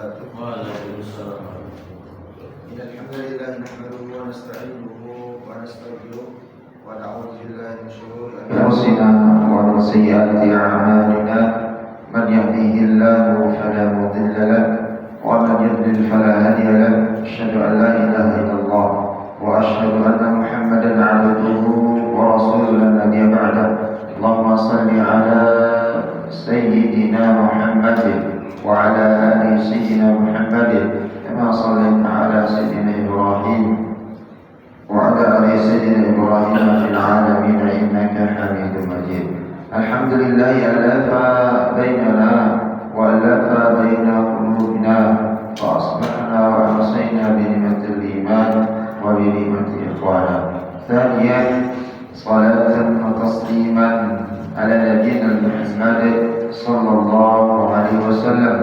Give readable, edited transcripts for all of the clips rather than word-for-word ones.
وبركاته. وعليكم السلام. إن الحمد لله نحمده ونستعينه ونستغفره ونعوذ بالله من شرور أنفسنا ومن سيئات أعمالنا. من يهده الله فلا مضل له ومن يضلل فلا هادي له. أشهد أن لا إله إلا الله وأشهد أن محمدا عبده ورسوله لا نبي بعده. اللهم صل على سيدنا محمد وعلى آل سيدنا محمد كما صليت على سيدنا إبراهيم وعلى آل سيدنا إبراهيم في العالمين إنك حميد مجيد. الحمد لله ألف بيننا وألف بين قلوبنا فأصبحنا وأمسينا بنعمة الإيمان وبنعمة إخوانا. ثانيا صلاة وتسليما على نبينا محمد صلى الله عليه وسلم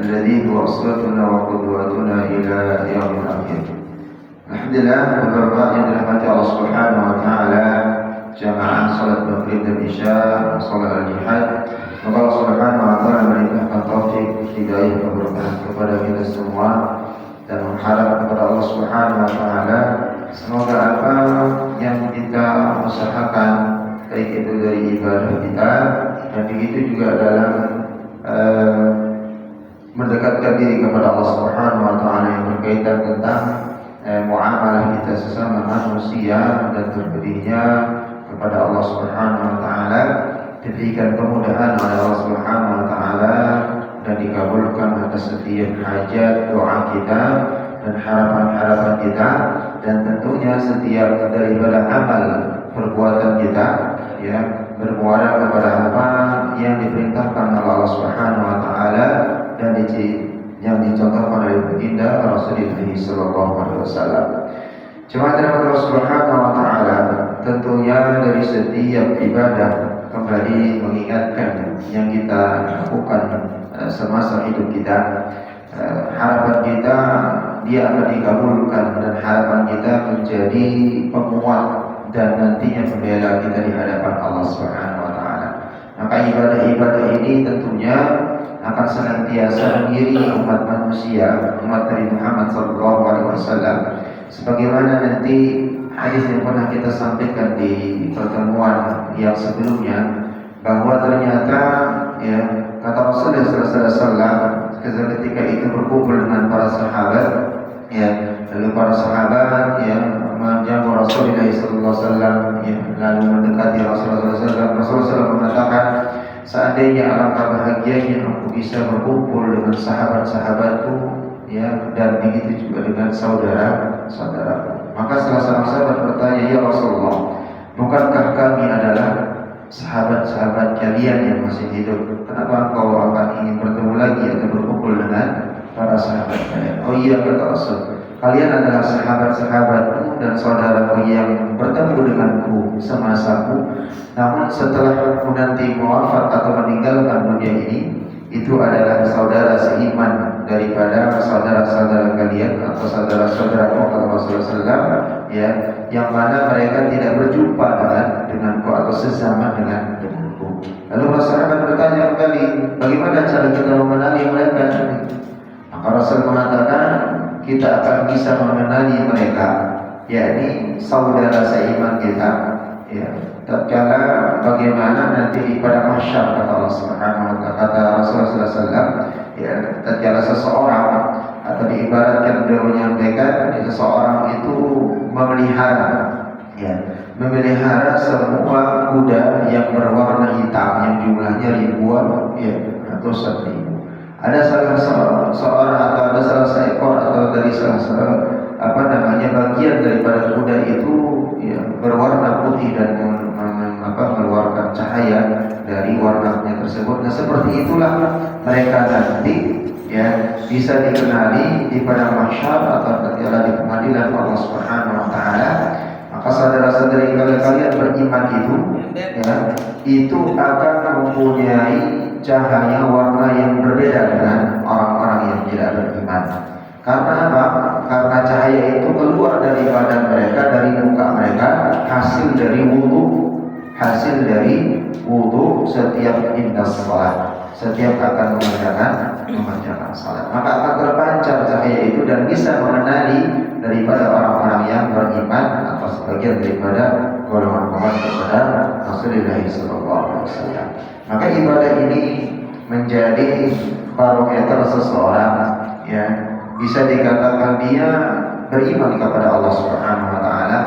الذي هو أسوتنا وقدوتنا إلى يوم الآخر. Alhamdulillah, beberapa yang dirahmati Allah Subhanahu wa taala, jamaah salat maghrib dan isya, salat al-jihad. Maka Allah Subhanahu wa taala memberikan taufik, hidayah, keberkahan kepada kita semua dan mengharap kepada Allah Subhanahu wa taala semoga apa yang kita usahakan baik itu dari ibadah kita dan begitu juga dalam mendekatkan diri kepada Allah Subhanahu wa taala yang berkaitan tentang muamalah kita sesama manusia dan terpilihnya kepada Allah Subhanahu wa taala diberikan kemudahan oleh Allah Subhanahu wa taala dan dikabulkan atas setiap hajat doa kita dan harapan-harapan kita dan tentunya setiap daripada amal perbuatan kita ya bermuara kepada apa yang diperintahkan oleh Allah Subhanahu wa taala dan yang dicontohkan oleh baginda Rasulullah sallallahu alaihi wasallam. Jemaah dirahmati Allah Subhanahu wa taala, tentunya dari setiap ibadah kembali mengingatkan yang kita lakukan semasa hidup kita. Harapan kita dia akan dikabulkan dan harapan kita menjadi penguat dan nantinya pembela kita di hadapan Allah Subhanahu wa taala. Maka ibadah-ibadah ini tentunya akan senantiasa mengiringi umat manusia, umat Nabi Muhammad sallallahu alaihi wasallam. Sebagaimana nanti hadis yang pernah kita sampaikan di pertemuan yang sebelumnya bahwa ternyata ya kata Rasulullah sallallahu alaihi wasallam ketika itu berkumpul dengan para sahabat ya lalu para sahabat yang menjamu Rasulullah sallallahu alaihi wasallam ya, lalu mendekati Rasulullah sallallahu alaihi wasallam. Rasulullah mengatakan, seandainya alangkah bahagianya aku bisa berkumpul dengan sahabat-sahabatku ya dan begitu juga dengan saudara-saudaraku. Maka salah seorang sahabat bertanya, ya Rasulullah, bukankah kami adalah sahabat-sahabat kalian yang masih hidup? Kenapa engkau akan ingin bertemu lagi atau berkumpul dengan para sahabat kalian? Oh iya, kata Rasul, kalian adalah sahabat-sahabatku dan saudaraku yang bertemu denganku semasaku. Namun setelah aku nanti wafat atau meninggalkan dunia ini, itu adalah saudara seiman daripada saudara-saudara kalian atau saudara-saudaraku kata Rasulullah SAW ya, yang mana mereka tidak berjumpa denganku atau sesama denganku. Lalu sahabat bertanya kembali, bagaimana cara kita mengenali mereka? Maka Rasul mengatakan, kita akan bisa mengenali mereka, yakni saudara seiman kita ya, tatkala bagaimana nanti di pada mahsyar kata Allah Subhanahu wa taala, kata Rasulullah SAW ya, tatkala seseorang atau diibaratkan beliau menyampaikan seseorang itu memelihara semua kuda yang berwarna hitam yang jumlahnya ribuan ya, ratusan ribu. Ada salah seorang atau ada salah seekor atau dari salah bagian daripada kuda itu ya, berwarna putih dan mengeluarkan cahaya dari warnanya tersebut. Nah seperti itulah mereka nanti ya bisa dikenali di pada mahsyar atau ketika di pengadilan Allah Subhanahu wa taala. Maka saudara-saudari kalian beriman itu akan mempunyai cahaya warna yang berbeda dengan orang-orang yang tidak beriman. Karena apa? Karena cahaya itu keluar dari badan mereka, dari muka mereka, hasil dari wudu setiap indah salat, setiap akan mengerjakan salat, maka akan terpancar cahaya itu dan bisa mengenali daripada orang-orang yang beriman atau sebagian daripada golongan-golongan kepada Rasulullah SAW. Maka ibadah ini menjadi barometer seseorang, ya, bisa dikatakan dia beriman kepada Allah Subhanahu wa taala,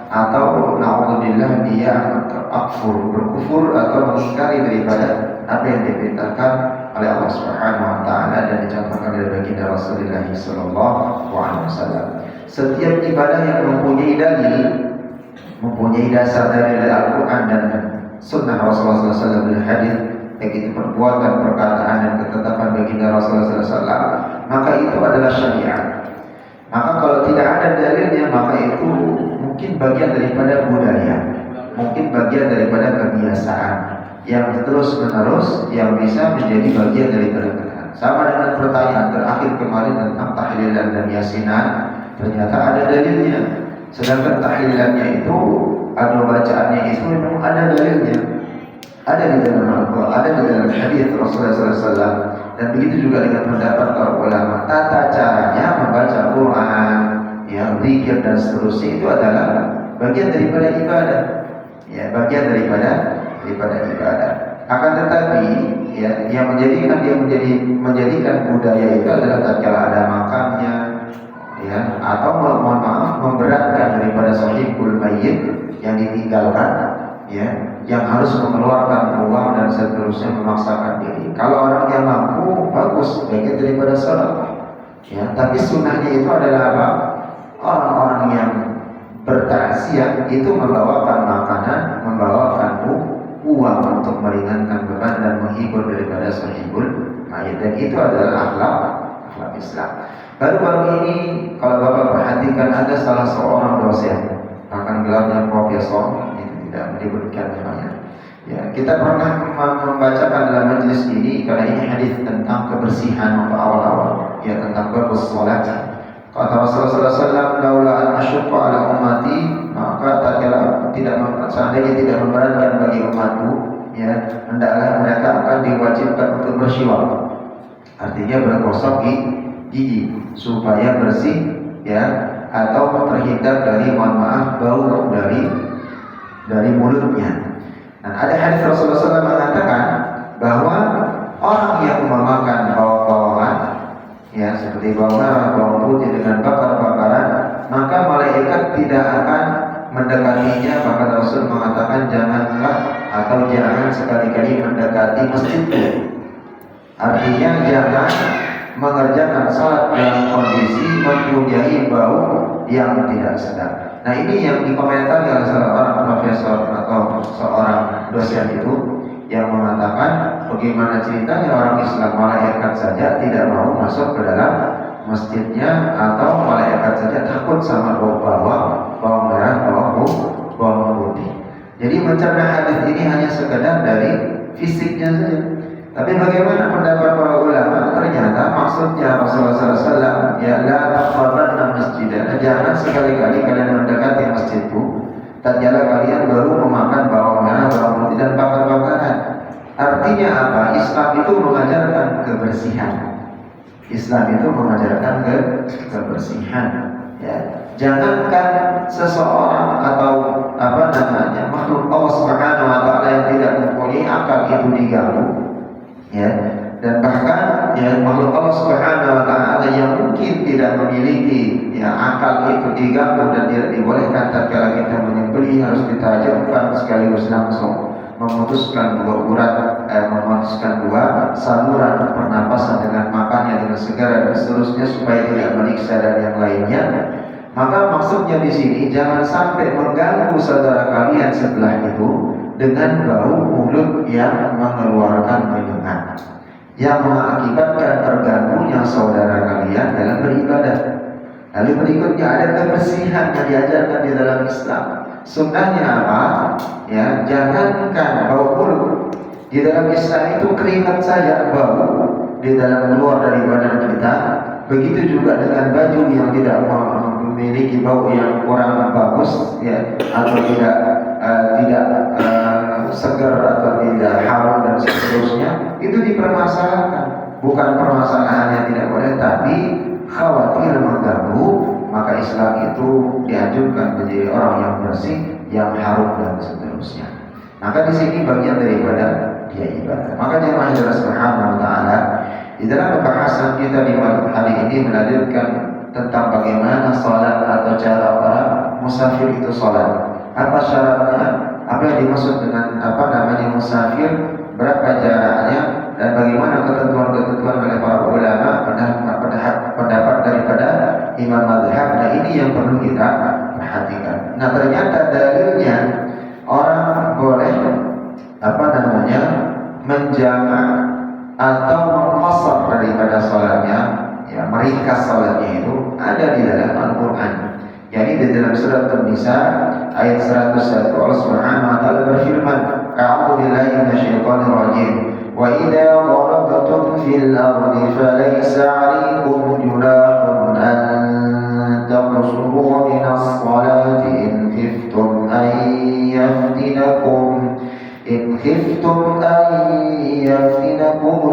atau naudzubillah dia berkufur atau mengingkari daripada apa yang diperintahkan oleh Allah Subhanahu wa taala dan dicontohkan oleh baginda Rasulullah sallallahu alaihi wasallam. Setiap ibadah yang mempunyai dalil, mempunyai dasar dari Al-Qur'an dan sunnah Rasulullah sallallahu alaihi wasallam, baik itu perbuatan, perkataan dan ketetapan baginda Rasulullah sallallahu, maka itu adalah syariat. Maka kalau tidak ada dalilnya, maka itu mungkin bagian daripada budaya, mungkin bagian daripada kebiasaan yang terus-menerus yang bisa menjadi bagian daripada kebenaran. Sama dengan pertanyaan terakhir kemarin tentang tahlilan dan yasinan, ternyata ada dalilnya. Sedangkan tahlilannya itu, atau bacaannya itu memang ada dalilnya, ada di dalam Al-Quran, ada di dalam hadis Rasulullah SAW. Dan begitu juga dengan pendapat para ulama, tata caranya membaca Quran, yang zikir dan seterusnya itu adalah bagian daripada ibadah, ya, bagian daripada ibadah. Akan tetapi, ya, yang menjadikan budaya itu adalah tatkala ada makamnya, ya, atau mohon maaf memberatkan daripada sahibul mayyit yang ditinggalkan, ya, yang harus mengeluarkan uang dan seterusnya, memaksakan diri. Kalau orang yang mampu, bagus, bagian daripada salat, ya. Tapi sunnahnya itu adalah apa? Orang-orang yang bertaksiat itu membawakan makanan, membawakan uang untuk meringankan beban dan menghibur daripada sahibul mayit, dan itu adalah akhlak Islam. Baru-baru ini kalau Bapak perhatikan, ada salah seorang dosen, bahkan gelarnya profesor, itu tidak menyebutkan namanya. Ya, kita pernah membacakan dalam majelis ini, karena ini hadis tentang kebersihan untuk awal-awal, ya, tentang bagus salat. Kata Rasulullah SAW, "Laula an asyqa ala ummati," maka seandainya tidak memberatkan bagi umatku, ya, hendaklah mereka akan diwajibkan untuk bersiwak. Artinya bergosok gigi supaya bersih, ya, atau terhindar dari, mohon maaf, bau dari mulutnya. Dan ada hadis Rasulullah SAW mengatakan bahwa orang yang memakan bawang-bawangan, ya, seperti bawang merah, bawang putih dengan bakar-bakaran, maka malaikat tidak akan mendekatinya. Bahkan Rasul mengatakan, janganlah atau jangan sekali-kali mendekati masjidku. Artinya jangan mengerjakan salat dalam kondisi mempunyai bau yang tidak sedap. Nah, ini yang dikomentari oleh seorang profesor atau seorang dosen itu, yang mengatakan bagaimana ceritanya orang Islam, malaikat saja tidak mau masuk ke dalam masjidnya, atau malaikat saja takut sama bawang merah, bawang putih. Jadi mencerna hadis ini hanya sekedar dari fisiknya saja. Tapi bagaimana pendapat para ulama? Ternyata maksudnya Rasulullah SAW, ya, la taqrabanna masjidah, jangan sekali-kali kalian mendekati masjidku tatkala kalian baru memakan bawang merah, bawang putih dan bakar-bakaran. Artinya apa? Islam itu mengajarkan kebersihan. Islam itu mengajarkan kebersihan, ya. Jangankan seseorang atau makhluk Allah Subhanahu wa taala yang tidak mempunyai akal itu diganggu, ya, dan bahkan, ya, makhluk Allah Subhanahu wa taala yang mungkin tidak memiliki, ya, akal itu diganggu dan tidak dibolehkan tatkala kita menyembelih harus ditajamkan sekaligus langsung memutuskan dua saluran pernapasan dengan makannya dengan segera dan seterusnya supaya tidak menyiksa dan yang lainnya. Maka maksudnya di sini jangan sampai mengganggu saudara kalian sebelah itu dengan bau mulut yang mengeluarkan minuman, yang mengakibatkan terganggunya saudara kalian dalam beribadah. Lalu berikutnya ada kebersihan yang diajarkan di dalam Islam. Sunnahnya apa? Ya, jangankan bau mulut. Di dalam Islam itu keringat saja bau di dalam keluar dari badan kita. Begitu juga dengan baju yang tidak memiliki bau yang kurang bagus, ya, atau tidak segar atau tidak harum dan dipermasalahkan. Bukan permasalahannya tidak boleh, tapi khawatir mengganggu, maka Islam itu dianjurkan menjadi orang yang bersih, yang harum dan seterusnya. Maka di sini bagian daripada dia ibadah. Maka jemaah Allah Subhanahu wa taala di dalam pembahasan kita di malam hari ini menampilkan tentang bagaimana salat atau cara para musafir itu salat. Apa syaratnya? Apa yang dimaksud dengan musafir? Berapa jaraknya? Dan bagaimana ketentuan-ketentuan oleh para ulama pendapat daripada imam mazhab. Nah, ini yang perlu kita perhatikan. Nah, ternyata dalilnya orang boleh menjamak atau mengqasar daripada salatnya, ya, meringkas salatnya itu ada di dalam Al-Qur'an. Yani di dalam surat An-Nisa ayat 101 Allah Subhanahu wa taala berfirman, "A'udzu billahi minasyaitonir rajim. Wa idza darabtum fil ardi falaysa 'alaykum junahun an taqsuru minas salati in khiftum an yaftinakum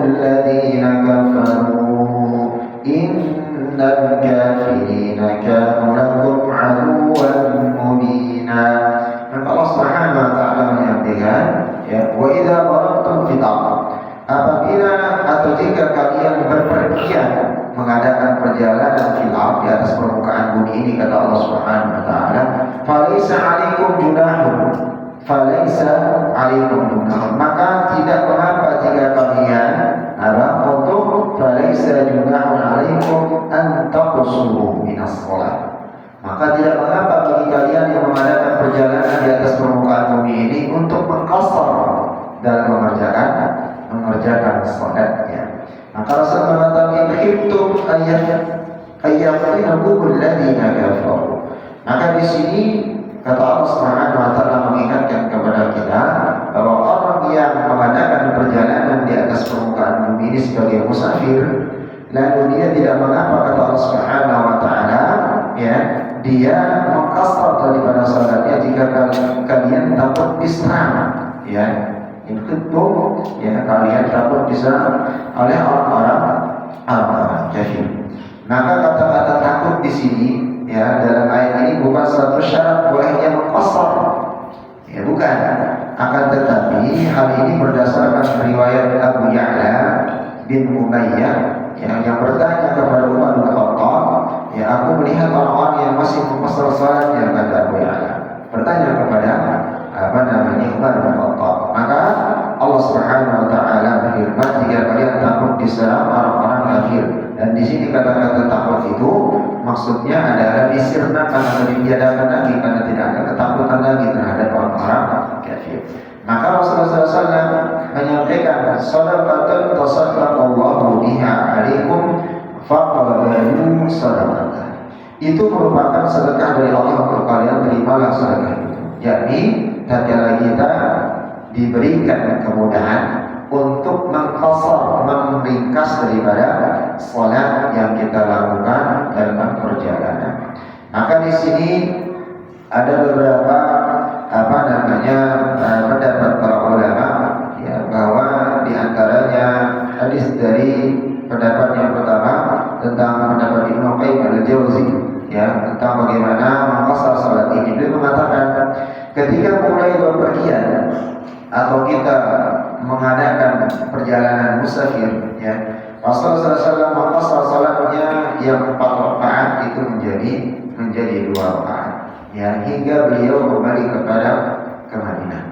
alladhina kafaru innal kafirina kanu lakum 'aduwwan mubina." Allah Subhanahu wa taala menyampaikan, ya, wa idza darabtum fil ardh, apabila atau jika kalian berpergian mengadakan perjalanan fil ardh, di atas permukaan bumi ini, kata Allah Subhanahu wa taala, falaisa 'alaikum junahun, maka tidak mengapa jika kalian untuk falaisa junahun 'alaikum an taqsuru minas shalah, maka tidak mengapa bagi kalian yang mengadakan perjalanan di atas permukaan bumi ini untuk mengqasar dalam mengerjakan salatnya. Maka Rasul mengatakan, "Khiftum ayyafinakum alladziina kafaru." Maka di sini kata Allah Subhanahu wa taala mengingatkan kepada kita bahwa orang yang mengadakan perjalanan di atas permukaan bumi ini sebagai musafir, lalu dia tidak mengapa, kata Allah Subhanahu wa taala, ya, dia mengqasar daripada salatnya jika kalian takut diserang, ya. Itu ya, kalian takut diserang oleh orang-orang kafir. Maka kata-kata takut di sini, ya, dalam ayat ini bukan satu syarat bolehnya mengqasar, ya, bukan. Akan tetapi hal ini berdasarkan riwayat Abu Ya'la bin Umayyah yang bertanya kepada Umar bin Khattab, ya, aku melihat orang-orang yang masih mengqasar salatnya, kata Abu Ya'la. Bertanya kepada Umar bin Khattab. Maka Allah Subhanahu wa taala berfirman, jika kalian takut diserang orang-orang kafir. Dan di sini kata-kata takut itu maksudnya adalah disirnakan atau ditiadakan lagi, karena tidak ada ketakutan lagi terhadap orang-orang kafir. Maka Rasulullah SAW menyampaikan, "Shadaqatan tasaddaqallahu biha 'alaikum faqabalu shadaqatan." Itu merupakan sedekah dari Allah untuk kalian, terimalah sedekah itu. Yakni tatkala kita diberikan kemudahan untuk mengqasar, meringkas daripada salat yang kita lakukan dalam perjalanan. Maka di sini ada beberapa pendapat para ulama, ya, bahwa di antaranya hadis dari pendapat yang pertama tentang pendapat Ibnu Qayyim al-Jauzi, ya, tentang bagaimana mengqasar salat ini. Dia mengatakan, ketika mulai bepergian atau kita mengadakan perjalanan musafir, ya, Rasulullah SAW mengqasar salatnya yang 4 rakaat itu menjadi 2 rakaat, ya, hingga beliau kembali ke Madinah.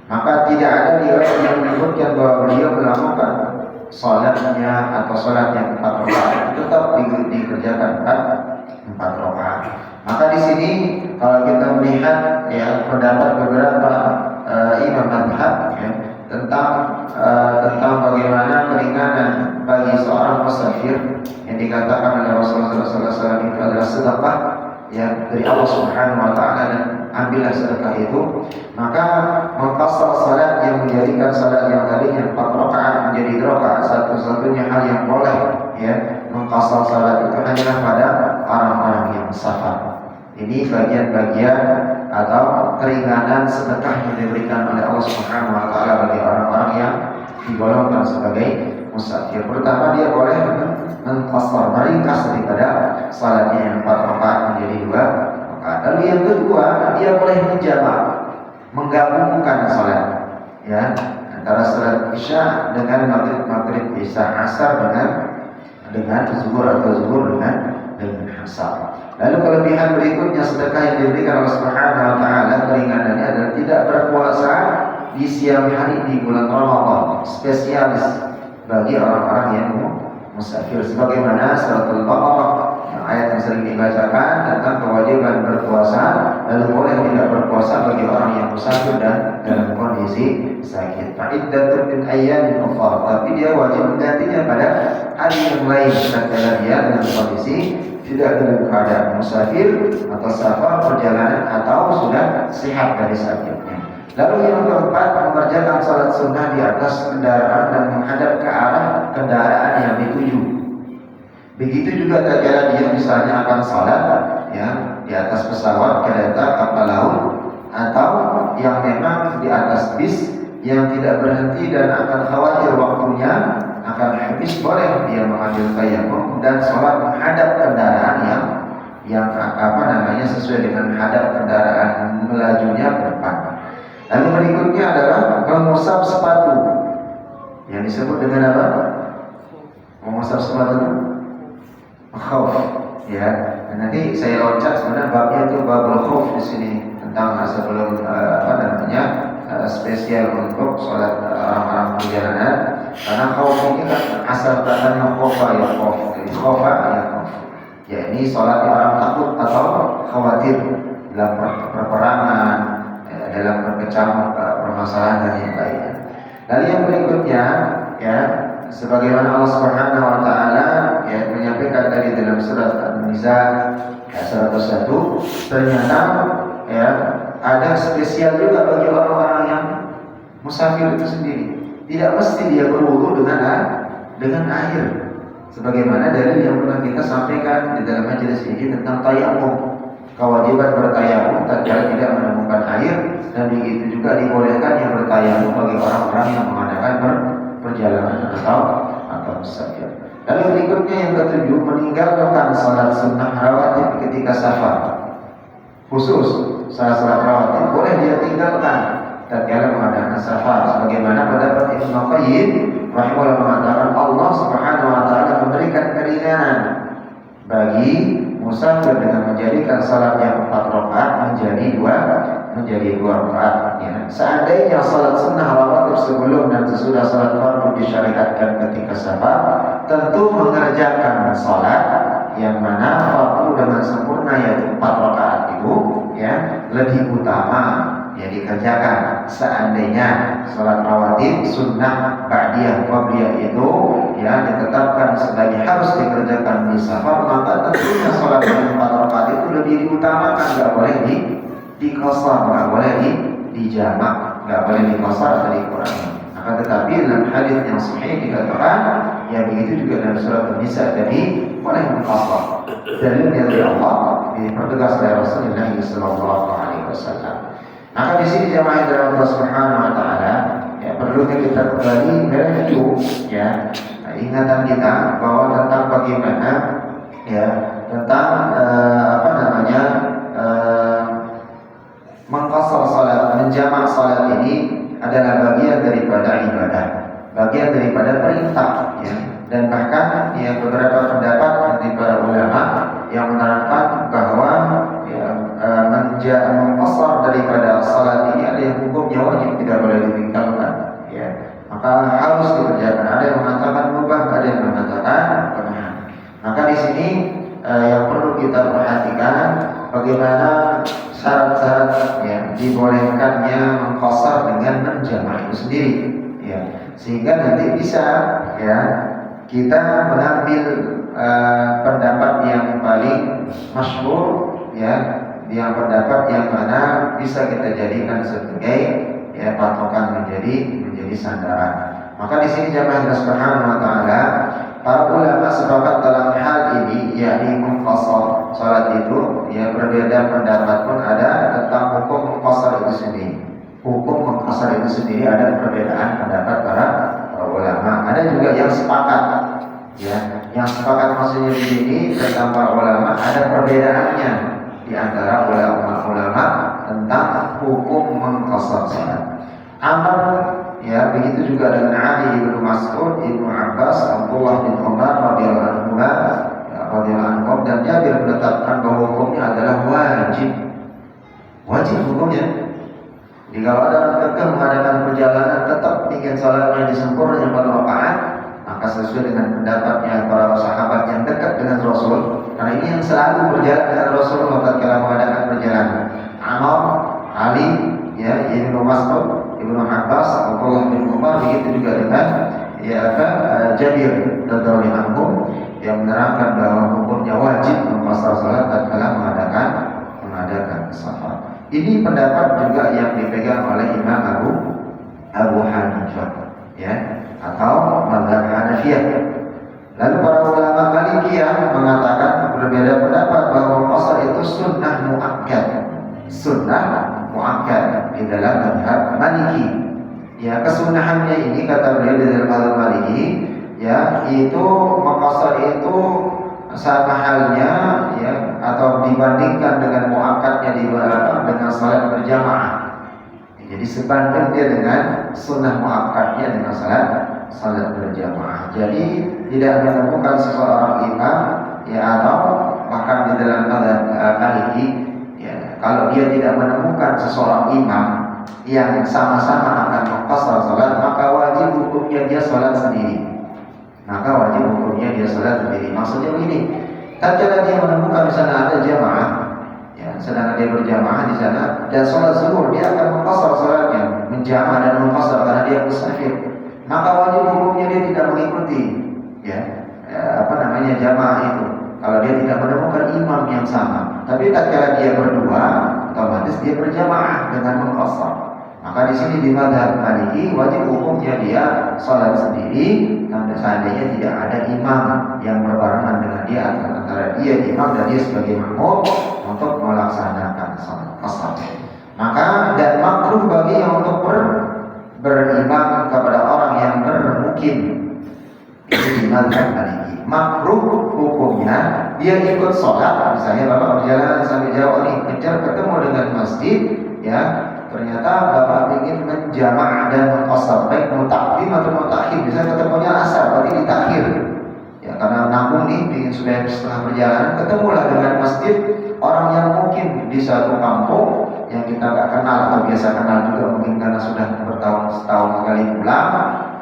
Maka tidak ada riwayat yang menyebutkan bahwa beliau melakukan salatnya atau salat yang 4 rakaat, tetap dikerjakan 4 rakaat. Maka di sini kalau kita melihat, ya, pendapat beberapa imam mazhab, ya, tentang bagaimana keringanan bagi seorang musafir yang dikatakan oleh Rasulullah SAW itu adalah sedekah, ya, dari Allah Subhanahu wa taala, dan ambillah sedekah itu. Maka mengqasar salat yang menjadikan salat yang tadinya 4 rakaat menjadi 2 rakaat, satu-satunya hal yang boleh, ya, mengqasar salat itu hanyalah pada orang-orang yang safar. Ini bagian-bagian atau keringanan sedekah yang diberikan oleh Allah Subhanahu wa taala bagi orang-orang yang digolongkan sebagai musafir. Pertama, dia boleh mengqasar, meringkas daripada salatnya yang 4 rakaat menjadi 2 rakaat. Lalu yang kedua, dia boleh menjamak, menggabungkan salat, ya, antara salat isya dengan maghrib, isya, asar dengan zuhur atau zuhur dengan asar. Lalu kelebihan berikutnya sedekah yang diberikan Allah Subhanahu wa taala, keringanannya adalah tidak berpuasa di siang hari di bulan Ramadan, spesialis bagi orang-orang yang musafir, sebagaimana surat Al-Baqarah yang ayat yang sering dibacakan tentang kewajiban berpuasa, lalu boleh tidak berpuasa bagi orang yang musafir dan dalam kondisi sakit. Fa'iddatun min ayyamin ukhra, tapi dia wajib menggantinya pada hari yang lain tatkala dia dalam kondisi tidak dalam keadaan musafir atau safar, perjalanan, atau sudah sehat dari sakitnya. Lalu yang keempat, mengerjakan salat sunnah di atas kendaraan dan menghadap ke arah kendaraan yang dituju. Begitu juga tatkala dia misalnya akan salat, ya, di atas pesawat, kereta, kapal laut, atau yang memang di atas bis yang tidak berhenti dan akan khawatir waktunya akan habis, boleh dia mengambil tayamum dan sholat menghadap kendaraan yang sesuai dengan menghadap kendaraan melajunya ke depan. Lalu berikutnya adalah mengusap sepatu, yang disebut dengan apa? Mengusap sepatu khauf, ya. Dan nanti saya loncat, sebenarnya babnya itu babul khauf di sini tentang sebelum spesial untuk sholat orang-orang perjalanan, karena khauf ini kan asal katanya khofa ya khauf, jadi khofa ya khauf, ya ini sholat orang takut atau khawatir dalam peperangan, dalam berkecamuk permasalahan dan yang lainnya. Lalu yang berikutnya, ya, sebagaimana Allah Subhanahu wa taala ya menyampaikan tadi dalam surat An-Nisa ayat 101, ternyata ya ada spesial juga bagi orang-orang yang musafir itu sendiri. Tidak mesti dia berwudu dengan air. Sebagaimana dalil yang pernah kita sampaikan di dalam majelis ini tentang tayamum. Kewajiban bertayamum tatkala tidak menemukan air, dan begitu juga dibolehkan yang bertayamum bagi orang-orang yang mengadakan perjalanan atau musafir. Lalu berikutnya yang ketujuh, meninggalkan salat sunnah rawatib ketika safar. Khusus salat rawatib boleh dia tinggalkan tatkala mengadakan safar, sebagaimana pendapat Ibnu Qayyim rahimahullah mengatakan Allah Subhanahu wa taala memberikan keringanan bagi musafir dengan menjadikan salat yang 4 rakaat menjadi 2 rakaat. Ya. Seandainya salat sunnah rawatib sebelum dan sesudah salat fardu disyariatkan ketika safar, tentu mengerjakan salat yang mana fardu dengan sempurna yaitu 4 rakaat itu ya lebih utama ya dikerjakan. Seandainya salat rawatib sunnah ba'diyah qabliyah itu ya ditetapkan sebagai harus dikerjakan di safar, maka tentunya salat yang 4 rakaat itu lebih diutamakan, enggak boleh diqasar, enggak boleh dijamak, enggak boleh diqasar atau dikurangi. Akan tetapi dalam hadis yang sahih dikatakan ya begitu juga dalam surat An-Nisa tadi boleh mengqasar. Dalil dari Allah dipertegas oleh Rasulullah sallallahu alaihi wasallam. Maka di sini jemaah dari Allah Subhanahu wa taala ya perlu kita kembali mereview ya ingatan kita bahwa tentang bagaimana ya tentang mengqasar salat, menjamak salat ini adalah bagian daripada ibadah, bagian daripada perintah ya. Dan bahkan ya beberapa pendapat dari para ulama yang menerangkan bahwa ya mengqasar daripada salat ini ada yang hukumnya wajib, tidak boleh ditinggalkan ya. Maka harus dikerjakan. Ada yang mengatakan mubah, ada yang mengatakan pernah. Maka di sini yang perlu kita perhatikan bagaimana syarat-syarat ya dibolehkannya mengqasar dengan menjamak itu sendiri ya, sehingga nanti bisa ya kita mengambil pendapat yang paling masyhur ya, yang pendapat yang mana bisa kita jadikan sebagai ya patokan menjadi sandaran. Maka di sini jemaah Allah Subhanahu wa taala para ulama sepakat dalam hal ini yakni mengqasar salat itu ya berbeda pendapat pun ada tentang hukum mengqasar itu sendiri. Hukum mengqasar itu sendiri ada perbedaan pendapat para ulama. Ada juga yang sepakat tentang para ulama ada perbedaannya di antara ulama tentang hukum mengqashar salat. Amal ya begitu juga dengan Ali bin Mas'ud, Ibnu Abbas, Abdullah bin Umar radhiyallahu anhu dan Jabir menetapkan bahwa hukumnya adalah wajib hukumnya. Jika ada kekeh mengadakan perjalanan tetap ingin salatnya disempurnakan pada rakaat, maka sesuai dengan pendapatnya para sahabat yang dekat dengan Rasul, karena ini yang selalu berjalan dengan Rasulullah ketika mengadakan perjalanan. Amr, Ali, ya, Ibnu Mas'ud, Ibnu Abbas, Abdullah bin Umar, begitu juga dengan Jabir radhiyallahu anhu yang menerangkan bahwa hukumnya wajib mengqashar salat tatkala mengadakan safar. Ini pendapat juga yang dipegang oleh Imam Abu Hanifah, ya, atau mazhab Hanafiyah. Lalu para ulama Malikiyah mengatakan berbeda pendapat bahwa qashar itu sunnah muakkad di dalam mazhab Maliki. Ya, kesunahannya ini kata beliau di dalam mazhab Maliki, ya, itu mengqashar itu sama halnya ya atau dibandingkan dengan muakkadnya dengan salat berjamaah. Jadi sebanding dia dengan sunnah muakkadnya dengan salat berjamaah. Jadi tidak menemukan seseorang imam ya atau bahkan di dalam mazhab Maliki ya, kalau dia tidak menemukan seseorang imam yang sama-sama akan mengqashar salat, maka wajib hukumnya dia salat sendiri. Maksudnya begini, tatkala dia menemukan di sana ada jamaah, ya, sedangkan dia berjamaah di sana dan sholat zuhur, dia akan mengqashar salatnya, menjamaah dan mengqashar karena dia musafir. Maka wajib hukumnya dia tidak mengikuti, ya, jamaah itu. Kalau dia tidak menemukan imam yang sama, tapi tatkala dia berdua, otomatis dia berjamaah dengan mengqashar. Maka di sini di mazhab Maliki wajib hukumnya dia sholat sendiri, dan seandainya tidak ada imam yang berbarengan dengan dia antara dia imam dan dia sebagai makmum untuk melaksanakan sholat qashar. Maka dan makruh bagi yang untuk berimam kepada orang yang bermukim. Itu di mazhab Maliki. Makruh hukumnya dia ikut sholat, misalnya bapak berjalan sampai jauh nih, kejar ketemu dengan masjid, ya. Ternyata bapak ingin menjamaah dan mengqashar, baik mutakdim atau mutakhir, bisa ketemunya asar, berarti ditakhir. Ya, karena nanggung nih, ingin sudah setengah perjalanan, ketemulah dengan masjid orang yang mungkin di satu kampung yang kita nggak kenal atau biasa kenal juga mungkin karena sudah setahun sekali pulang,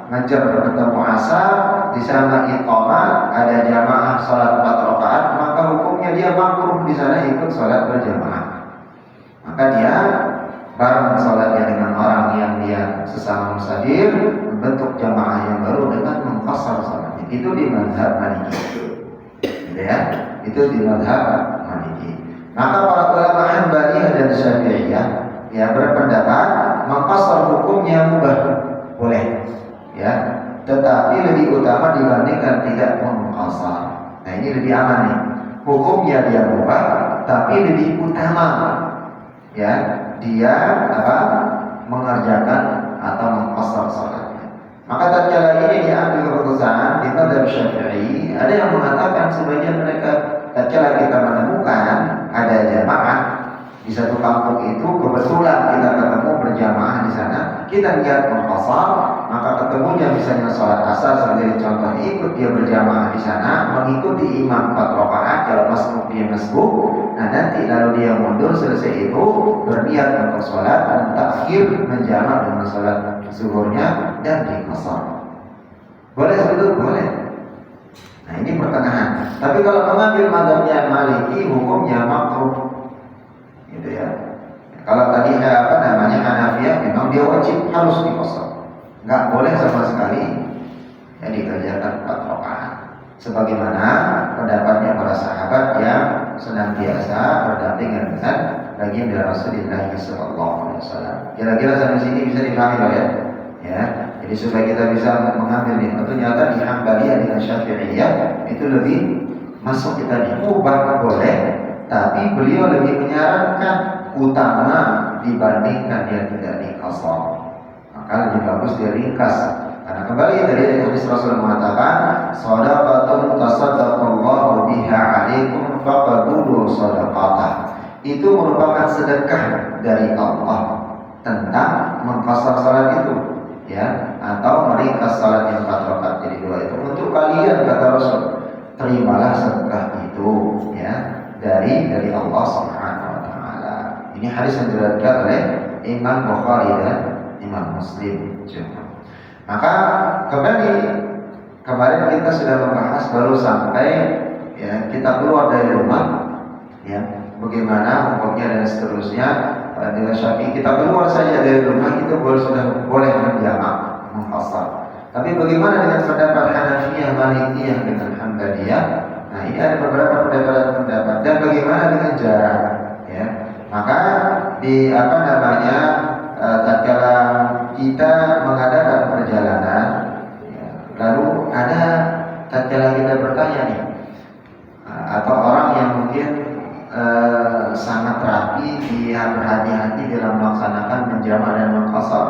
ngejar ketemu asar, di sana iqamah, ada jamaah salat 4 rakaat, maka hukumnya dia makruh di sana ikut salat berjamaah. Maka dia bareng salatnya dengan orang yang dia sesama musafir, membentuk jamaah yang baru dengan mengqashar salatnya. Itu di mazhab Maliki, gitu ya. Itu di mazhab Maliki. Maka para ulama Hanbaliyah dan Syafi'iyah ya berpendapat mengqashar hukumnya mubah, boleh, ya. Tetapi lebih utama dibandingkan tidak mengqashar. Nah ini lebih aman nih. Hukumnya dia mubah, tapi lebih utama, ya. Dia mengerjakan atau mengqashar salatnya. Maka tatkala ini diambil keputusan di mazhab Syafi'i, ada yang mengatakan sebagian mereka tatkala kita menemukan ada jamaah di satu kampung itu, kebetulan kita ketemu berjamaah di sana, kita niat mengqashar, maka ketemunya misalnya sholat asar sebagai contoh, ikut dia berjamaah di sana, mengikuti imam 4 rakaat kalau masbuk dia masbuk. Nah nanti lalu dia mundur selesai itu berniat untuk sholat dan takhir menjamak dengan sholat zuhurnya dan diqashar. Boleh sebetulnya boleh. Nah ini pertengahan. Tapi kalau mengambil mazhabnya Maliki hukumnya makruh. Gitu ya. Kalau tadi Hanafiyah memang dia wajib harus diqashar. Enggak boleh sama sekali yang dikerjakan 4 rakaat. Sebagaimana pendapatnya para sahabat yang senantiasa berdampingan dengan baginda Rasulullah SAW. Kira-kira sampai sini bisa dipahami Pak ya? Ya. Jadi supaya kita bisa mengambil nih, ternyata di Hanbaliyah dengan Syafi'iyah itu lebih masuk kita diubah boleh, tapi beliau lebih menyarankan utama dibandingkan dia tidak diqashar. Maka lebih bagus dia ringkas Karena kembali dari hadis Rasul mengatakan, shadaqatun tasaddaqallahu biha 'alaikum faqulu shadaqatah. Itu merupakan sedekah dari Allah tentang mengqasar salat itu, ya, atau meringkas salat yang 4 rakaat jadi 2 itu untuk kalian, kata Rasul. Terimalah sedekah itu, ya, dari Allah Subhanahu wa taala. Ini hadis yang diriwayatkan oleh Imam Bukhari dan Imam Muslim. Maka kemarin kita sudah membahas baru sampai, ya, kita keluar dari rumah, ya, bagaimana hukumnya dan seterusnya. Dengan Syafi'i kita keluar saja dari rumah itu sudah boleh menjamak, mengqasar. Tapi bagaimana dengan pendapat Hanafiyah, Malikiyah dengan Hanbaliyah? Nah, ini ada beberapa pendapat. Dan bagaimana dengan jarak? Ya, maka tatkala kita mengadakan perjalanan, ya, lalu ada tatkala kita bertanya nih, atau orang yang mungkin sangat rapi, dia berhati-hati dalam melaksanakan menjamak dan mengqasar.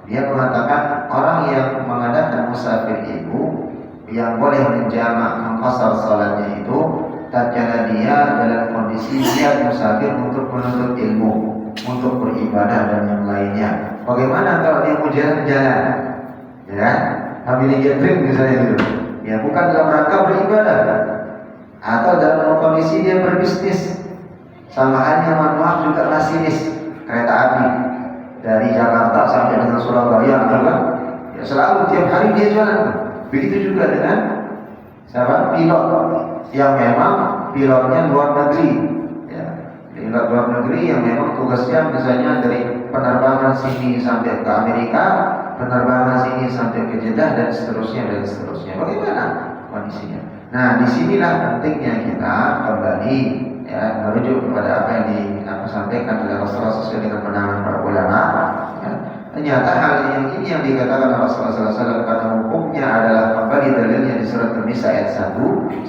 Dia mengatakan orang yang mengadakan musafir itu yang boleh menjamak mengqasar salatnya itu tatkala dia dalam kondisi dia musafir untuk menuntut ilmu, untuk beribadah dan yang lainnya. Bagaimana kalau dia mau jalan-jalan, ya, ambil gathering misalnya gitu, ya, bukan dalam rangka beribadah, atau dalam kondisi dia berbisnis, sama halnya maaf juga masinis kereta api dari Jakarta sampai dengan Surabaya, adalah, ya, selalu tiap hari dia jalan. Begitu juga dengan siapa? Pilot yang memang pilotnya luar negeri, ya, pilot luar negeri yang memang tugasnya misalnya dari penerbangan sini sampai ke Amerika, penerbangan sini sampai ke Jeddah dan seterusnya. Bagaimana kondisinya? Nah, disinilah pentingnya kita kembali, ya, merujuk kepada apa yang disampaikan oleh Rasulullah sesuai dengan pandangan para ulama. Ya. Ternyata hal yang ini yang dikatakan oleh Rasulullah SAW karena hukumnya adalah kembali dalilnya di surat An-Nisa ayat 101,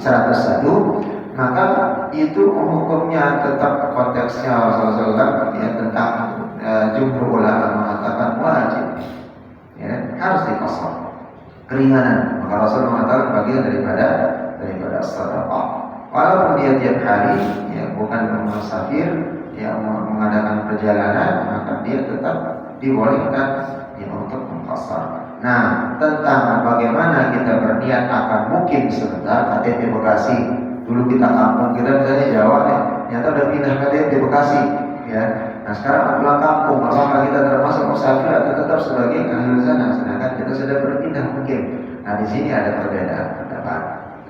maka itu hukumnya tetap konteksnya Rasulullah SAW, ya, tentang jumhur ulama mengatakan wajib, ya, harus diqasar keringanan. Maka Rasul mengatakan bagian daripada sedekah. Walaupun dia tiap hari, ya, bukan musafir, ya, mengadakan perjalanan, maka dia tetap dibolehkan, ya, untuk mengqasar. Nah, tentang bagaimana kita berniat akan mukim sebentar KTP Bekasi. Dulu kita kampung, kita misalnya Jawa, ya, ternyata udah pindah KTP Bekasi, ya. Nah, sekarang pulang kampung, apakah kita termasuk musafir atau tetap sebagai ahli sana? Sedangkan kita sudah berpindah mukim. Nah, di sini ada perbedaan pendapat.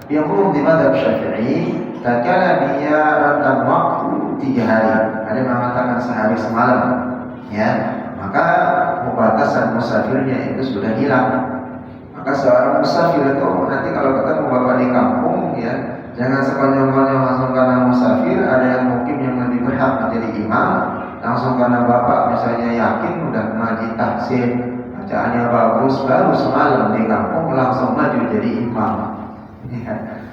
Yang umum di mazhab Syafi'i, tatkala dia rentang waktu 3 hari, ada yang mengatakan sehari semalam, ya, maka pembatasan musafirnya itu sudah hilang. Maka seorang musafir itu nanti kalau ketemu bapak di kampung, ya, jangan sekonyong-konyong langsung karena musafir. Ada yang mungkin yang lebih berhak menjadi imam, langsung karena bapak misalnya yakin udah ngaji tahsin, bacaannya bagus, baru semalam di kampung langsung maju jadi imam.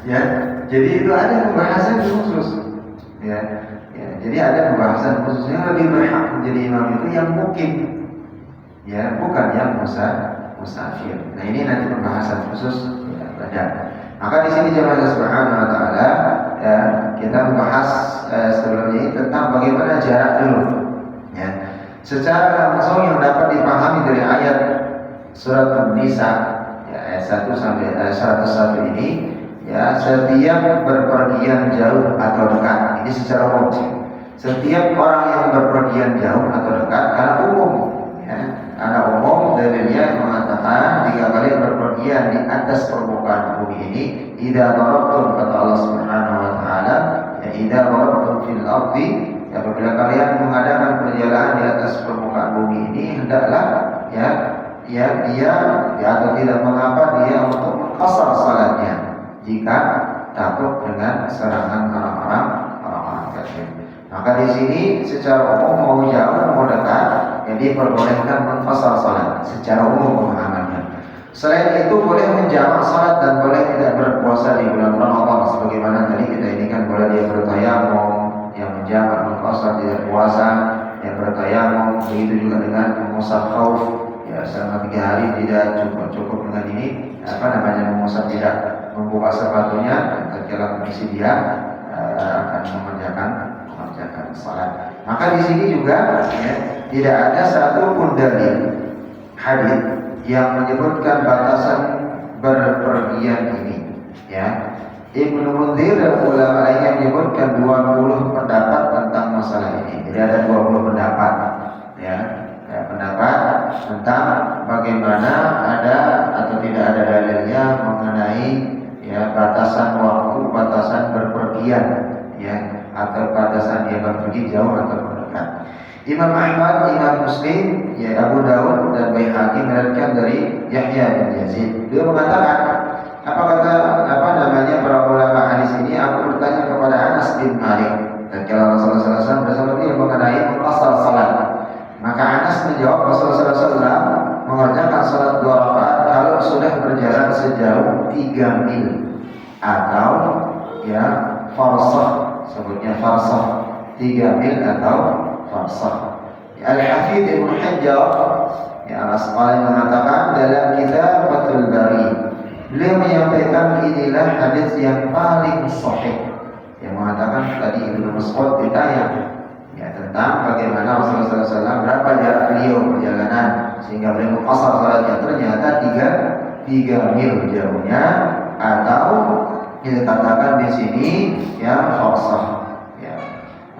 Ya, jadi itu ada pembahasan khusus, ya, jadi ada pembahasan khusus yang lebih berhak menjadi imam itu yang mukim, ya, bukan yang musafir. Nah, ini nanti pembahasan khusus, ya, ada. Maka di sini jemaah Subhanahu wa taala, ya, kita membahas sebelumnya ini tentang bagaimana jarak dulu, ya, secara langsung yang dapat dipahami dari ayat surat An-Nisa, ya, ayat 1 sampai 101 ini. Ya, setiap berpergian jauh atau dekat, ini secara umum. Setiap orang yang berpergian jauh atau dekat, karena umum, ya, karena umum dalilnya mengatakan jika kalian berpergian di atas permukaan bumi ini, idza darabtum, kata Allah Subhanahu wa taala, ya, idza darabtum fil ardi, ya, apabila kalian mengadakan perjalanan di atas permukaan bumi ini, hendaklah, dia atau tidak mengapa dia untuk mengqasar salatnya jika takut dengan serangan orang-orang kafir. Maka di sini secara umum mau jauh mau dekat, jadi diperbolehkan mengqasar salat secara umum pemahamannya. Selain itu boleh menjamak salat dan boleh tidak berpuasa di bulan Ramadan, sebagaimana tadi kita ini kan boleh dia bertayamum, yang menjamak mengqasar tidak puasa, yang bertayamum, begitu juga dengan musaf khauf, ya, selama 3 hari tidak cukup dengan ini memesan tidak membuka sepatunya, tatkala kondisi dia akan mengerjakan salat. Maka di sini juga ya, tidak ada satu pun dalil hadis yang menyebutkan batasan berpergian ini. Ya, Ibnu Munzir dan ulama lainnya menyebutkan 20 pendapat tentang masalah ini. Jadi ada 20 pendapat, ya, pendapat tentang bagaimana ada atau tidak ada dalilnya mengenai ya batasan waktu, batasan berpergian, ya, atau batasan dia berpergi jauh atau dekat. Imam Ahmad, Imam Muslim, ya Abu Dawud dan Baihaqi meriwayatkan dari Yahya bin Yazid. Beliau mengatakan, para ulama hadis ini, aku bertanya kepada Anas bin Malik, dan kalau Rasulullah SAW bersama dia mengenai asal salat. Maka Anas menjawab, Rasulullah SAW mengerjakan salat 2 rakaat kalau sudah berjalan sejauh 3 mil atau ya farsah, sebutnya farsah 3 mil atau farsah. Al-Hafidz Ibnu Hajar ya Al-Asqalani mengatakan dalam kitab Fathul Bari, beliau menyampaikan inilah hadis yang paling sahih, yang mengatakan tadi Ibnu Mas'ud ditanya ya tentang bagaimana Rasulullah SAW berapa jarak beliau perjalanan sehingga beliau qasar salatnya, ternyata 3 mil jauhnya, atau dikatakan di sini ya farsah.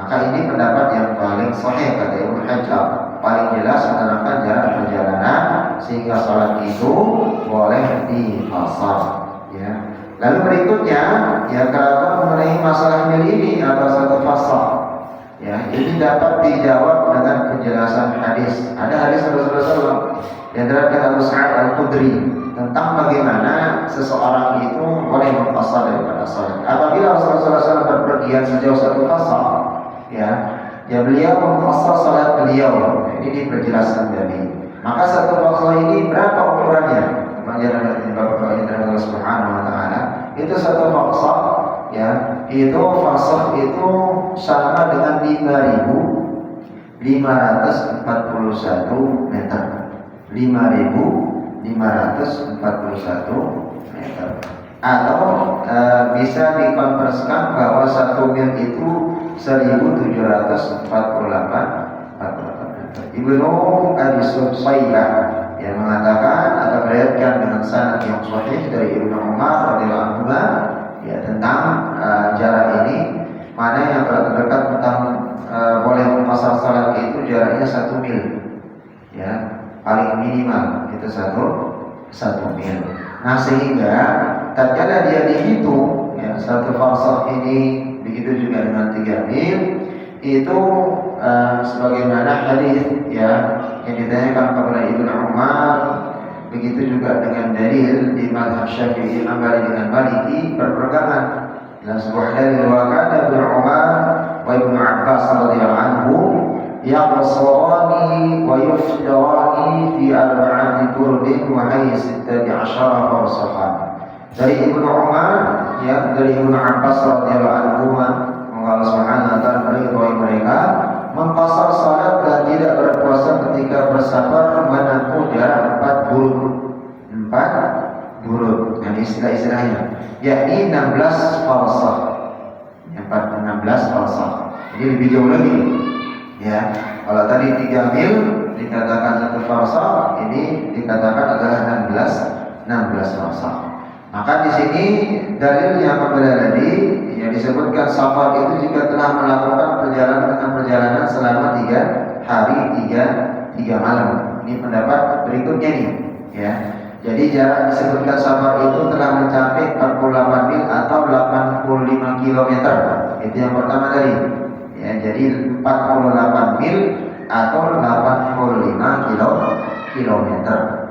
Maka ini pendapat yang paling sahih kata Ibnu Hajar, paling jelas menerangkan jarak perjalanan sehingga salat itu boleh difasar. Ya. Lalu berikutnya ya kalau mengenai masalah mil ini atau satu fasal, ya ini dapat dijawab dengan penjelasan hadis. Ada hadis Rasulullah SAW yang diriwayatkan Abu Sa'id Al-Khudri tentang bagaimana seseorang itu boleh mengqasar daripada salat. Apabila Rasulullah SAW berpergian sejauh 1 fasal, ya beliau mengqasar salat beliau. Ini diperjelaskan tadi. Maka 1 fasal ini berapa ukurannya? Menjadi Bapak Allah Subhanahu wa taala. Itu 1 fasal, ya. Itu fasal itu sama dengan 5.541 meter. 5.541 meter. Atau bisa dikonversikan bahwa 1 mil itu 1.748 meter. Ibnu Abi Susaybah yang mengatakan atau meriwayatkan dengan sanad yang sahih dari Ibnu Umar radhiyallahu anhu ya tentang jarak ini, mana yang terdekat tentang boleh mengqasar salat itu jaraknya 1 mil, ya paling minimal itu 1 mil. Nah sehingga tatkala dia dihitung ya 1 farsakh ini, begitu juga dengan 3 mil itu sebagaimana hadis ya yang ditanyakan kepada Ibnu Umar, begitu juga dengan dalil di mazhab Syafi'i, Hambali dengan Maliki berpegangan dalam sebuah dalil wa kana Ibnu Umar wa Ibnu Abbas radhiyallahu anhu yaqsurani wa yuftirani fi arba'ati burdin wa hayy 16 farsakhan. Dari Ibnu Umar ya, dari Ibnu Abbas radhiyallahu anhu, Allah Subhanahu wa taala meridhai mereka mengqasar salat dan tidak berpuasa ketika bersafar menempuh jarak 4 burud dengan istilah-istilahnya, yakni 16 farsakh. 16 farsakh. Jadi lebih jauh lagi. Ya, kalau tadi 3 mil dikatakan 1 farsakh, ini dikatakan adalah 16 farsakh. Maka di sini dalil yang berbeda tadi yang disebutkan safar itu jika telah melakukan perjalanan selama 3 hari 3 malam. Ini pendapat berikutnya nih, ya. Jadi jarak disebutkan safar itu telah mencapai 48 mil atau 85 km. Itu yang pertama tadi. Ya, jadi 48 mil atau 85 kilometer.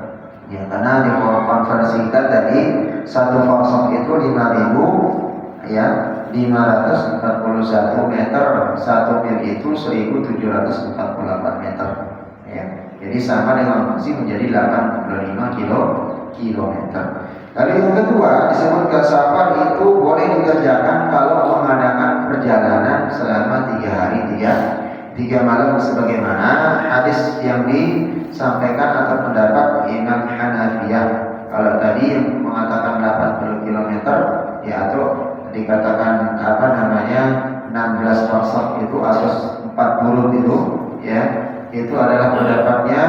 Ya, karena di konversi kita tadi 1 farsakh itu 5.000 ya 541 meter, 1 mil itu 1.748 meter. Ya, jadi sama dengan masih menjadi 85 kilometer. Lalu yang kedua disebutkan safar itu boleh dikerjakan kalau mengadakan perjalanan selama 3 hari 3 malam sebagaimana hadis yang disampaikan atau pendapat Imam Hanafiyah. Kalau tadi yang mengatakan 80 km ya atau dikatakan 16 farsakh itu atau 40 itu ya, itu adalah pendapatnya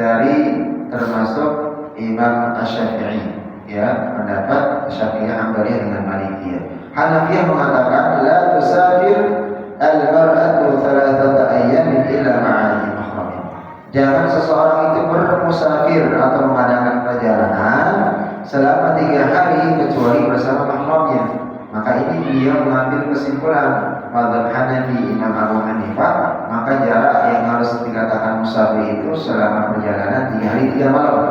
dari termasuk Imam Asy-Syafi'i ya, pendapat Syafi'i, Hambali dengan Malikiyah. Hanafiyah mengatakan la tusafir al-mar'atu thalathata ayyamin illa ma'a mahram. Jangan seseorang itu bermusafir atau mengadakan perjalanan selama 3 hari kecuali bersama mahramnya. Maka ini dia mengambil kesimpulan mazhab Hanafi Imam Abu Hanifah, maka jarak yang harus dikatakan musafir itu selama perjalanan 3 hari 3 malam.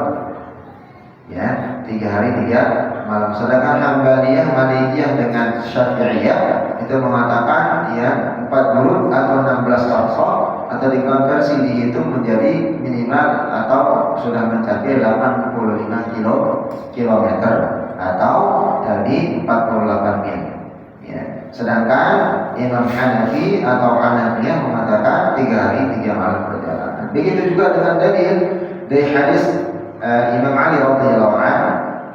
Ya, 3 hari 3 malam. Sedangkan Hambaliyah, Malikiyah dengan Syafi'iyah itu mengatakan ya 40 atau 16 farsakh atau dikonversi dihitung menjadi minimal atau sudah mencapai 85 kilometer atau tadi 48 mil. Ya. Sedangkan Imam Hanafi atau Hanafiyah mengatakan 3 hari 3 malam perjalanan. Begitu juga dengan dalil dari hadis Imam Ali radhiyallahu anhu,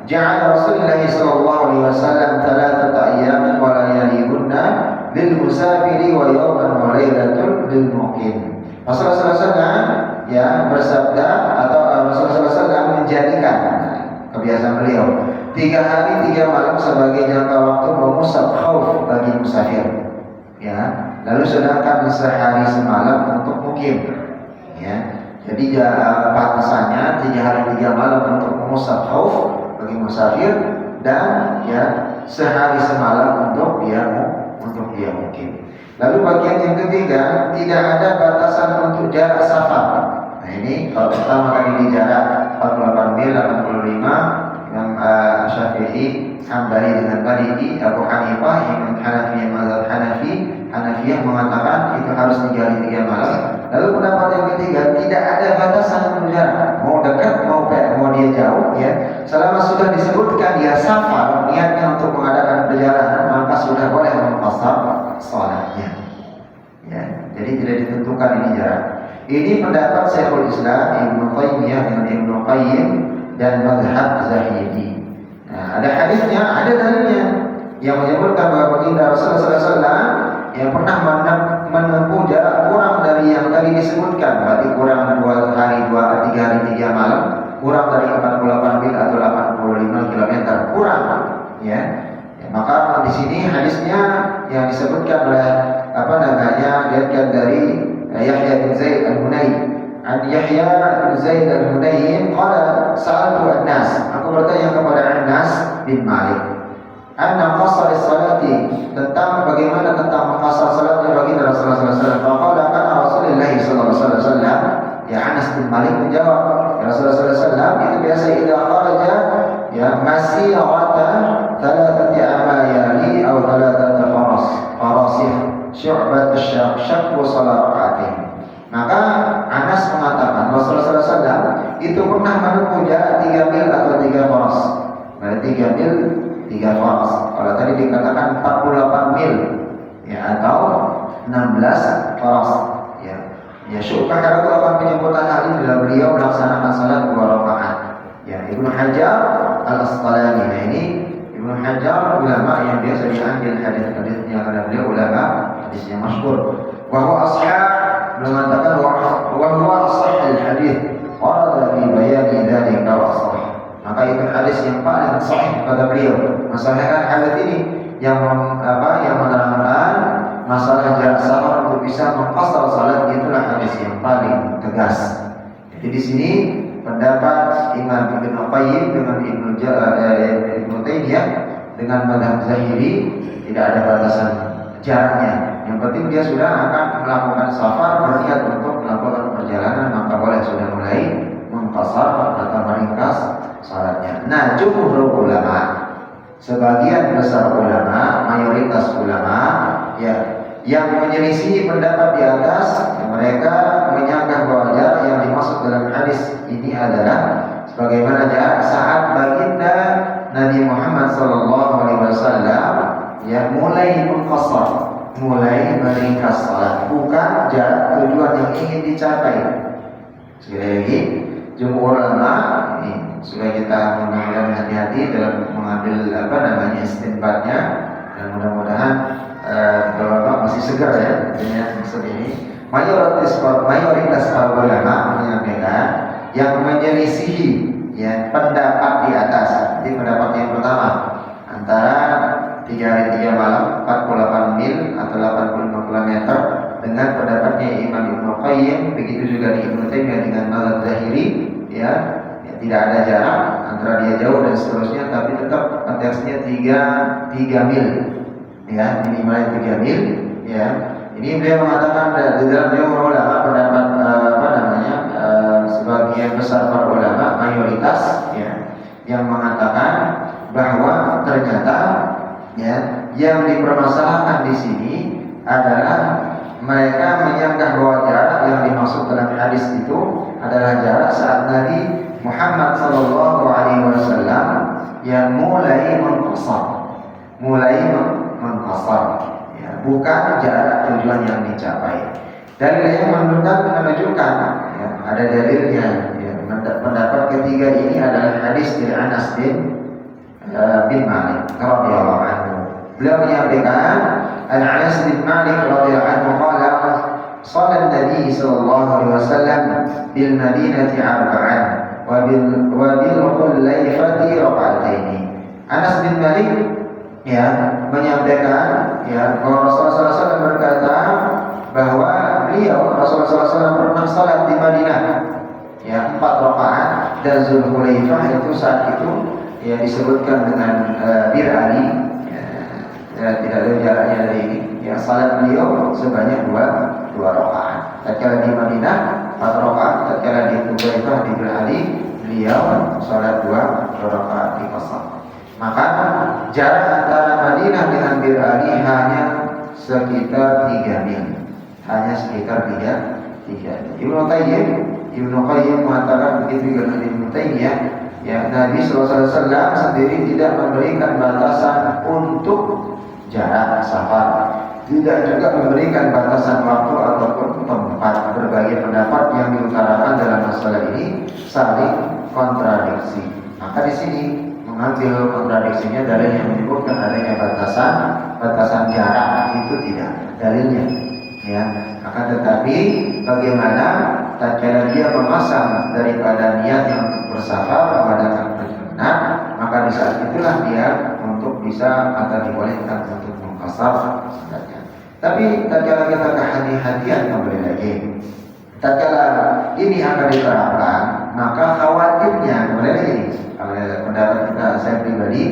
ja'ala Rasulullah sallallahu alaihi wasallam 3 ayyamin wa layalihunna lil musafiri wa yawman wa lailatun lil muqim. Rasulullah SAW ya bersabda atau Rasulullah SAW menjadikan kebiasaan beliau 3 hari 3 malam sebagai jangka waktu memusab khauf bagi musafir. Ya, lalu sedangkan sehari semalam untuk mukim. Ya. Jadi batasannya 3 hari 3 malam untuk memusab khauf bagi musafir dan ya sehari semalam untuk dia mukim. Lalu bagian yang ketiga, tidak ada batasan untuk jarak safar. Nah ini kalau pertama tadi di jarak 48 mil, 85, Imam Syafi'i, Hambali dengan Maliki, Abu Hanifah, Imam Hanafi, mazhab Hanafiyah mengatakan itu harus 3 hari 3 malam. Lalu pendapat yang ketiga, tidak ada batasan untuk jarak, mau dekat mau dia jauh ya. Selama sudah disebutkan dia safar, niatnya untuk mengadakan perjalanan, maka sudah boleh mengqasar salatnya. Ya, jadi tidak ditentukan ini jarak. Ini pendapat Syekhul Islam Ibnu Taimiyah dengan Ibnu Qayyim dan mazhab Zahidi. Nah, ada hadisnya, ada dalilnya yang menyebutkan bahwa baginda Rasulullah SAW yang pernah menempuh jarak kurang dari yang tadi disebutkan, berarti kurang 2 hari 3 hari 3 malam, kurang dari 48 mil atau 85 km, kurang ya. Maka di sini hadisnya yang disebutkan oleh diriwayatkan dari Yahya bin Zaid al-Hunayy. An Yahya bin Zaid al-Hunayy qala sa'altu an-nas, aku bertanya kepada Anas bin Malik anna qasar salati, tentang bagaimana tentang qasar salatnya bagi Rasulullah SAW. Faqala kana Rasulullah SAW, ya Anas bin Malik menjawab, Rasulullah SAW itu biasa idza kharaja ya masirata 3 amayali atau 3 farasih syu'bat syak wa salat rak'atain. Maka Anas mengatakan Rasulullah SAW itu pernah menempuh jarak 3 mil atau 3 faras. Berarti 3 mil 3 faras. Kalau tadi dikatakan 48 mil ya atau 16 faras. Ya syukur karena itu akan penyebutan hal ini bila beliau melaksanakan salat 2 rakaat. Ya Ibnu Hajar Al-Asqalani. Nah ini Ibnu Hajar ulama yang biasa diambil hadis-hadisnya karena beliau ulama hadis yang masyhur. Bahwa ashab mengatakan bahwa ashab hadis warada fi bayani dzalika wa sahih. Maka itu hadis yang paling sahih pada beliau. Masalahkan hadis ini yang menerangkan masalah jarak safar untuk bisa mengqasar salat, itulah hadis yang paling tegas. Jadi di sini pendapat Imam Ibnu Qayyim dengan Ibnu Taimiyah dengan mazhab Zahiri tidak ada batasan jaraknya. Yang penting dia sudah akan melakukan safar, berniat untuk melakukan perjalanan, maka boleh sudah mulai mengqasar atau meringkas salatnya. Nah, jumhur ulama, sebagian besar ulama, mayoritas ulama ya yang menyelisih pendapat di atas, mereka menyanggah bahwa jarak yang dimaksud dalam hadis ini adalah sebagaimana jarak saat baginda Nabi Muhammad SAW ya mulai mengqasar mulai meringkas salat, bukan jarak tujuan yang ingin dicapai. Sekali lagi, jumhur ulama ini supaya kita mudah-mudahan hati-hati dalam mengambil istinbatnya, dan mudah-mudahan Bapak masih segar ya dengan maksud ini. Mayoritas para ulama menyampaikan yang menyelisihi ya pendapat di atas. Jadi pendapat yang pertama antara 3 hari 3 malam 48 mil atau 85 km dengan pendapatnya Imam Ibnu Qayyim, begitu juga di Ibnu Taimiyah dengan mazhab Zahiri ya, tidak ada jarak antara dia jauh dan seterusnya, tapi tetap konteksnya 3 mil ya, minimal 3 mil ya. Ini beliau mengatakan di dalam jumhur ulama pendapat sebagian besar para ulama mayoritas ya yang mengatakan bahwa ternyata ya yang dipermasalahkan di sini adalah mereka menyangka bahwa jarak yang dimaksud dalam hadis itu adalah jarak saat Nabi Muhammad SAW yang mulai mengqasar ya, bukan jarak tujuan yang dicapai. Dalil yang menunjukkan ya, ada dalilnya ya. Pendapat ketiga ini adalah hadis dari Anas bin Malik radhiyallahu anhu. Beliau menyampaikan Anas bin Malik radhiyallahu anhu qala shalla Nabi sallallahu alaihi wasallam bil Madinati arba'an wa bil Khulaifati raka'ataini. Anas bin Malik ya menyampaikan ya bahwa Rasulullah SAW berkata bahwa beliau Rasulullah SAW pernah salat di Madinah ya 4 rakaat, dan Zulhulaifah itu saat itu ya disebutkan dengan Bir Ali ya, tidak ada jaraknya dari ini ya, salat beliau sebanyak 2 rakaat. Tatkala di Madinah 4 rakaat, tatkala di Zulhulaifah di Bir Ali beliau salat 2 rakaat di qasar. Maka jarak antara Madinah dengan Bir Ali hanya sekitar 3 mil. Hanya sekitar 3 mil. Ibnu Qayyim mengatakan begitu juga Ibnu Taimiyah ya, Nabi SAW sendiri tidak memberikan batasan untuk jarak safar, tidak juga memberikan batasan waktu ataupun tempat. Berbagai pendapat yang diutarakan dalam masalah ini saling kontradiksi. Maka di sini mengambil kontradiksinya dalil yang menyebutkan adanya batasan jarak itu tidak dalilnya ya. Akan tetapi bagaimana tatkala dia memasang daripada niat yang untuk bersafar mengadakan perjalanan, maka di saat itulah dia untuk bisa atau dibolehkan untuk mengqasar salatnya. Tapi tatkala kita kehati-hatian kembali lagi, tatkala ini akan diterapkan, maka khawatirnya kembali lagi kalau pendapat kita saya pribadi,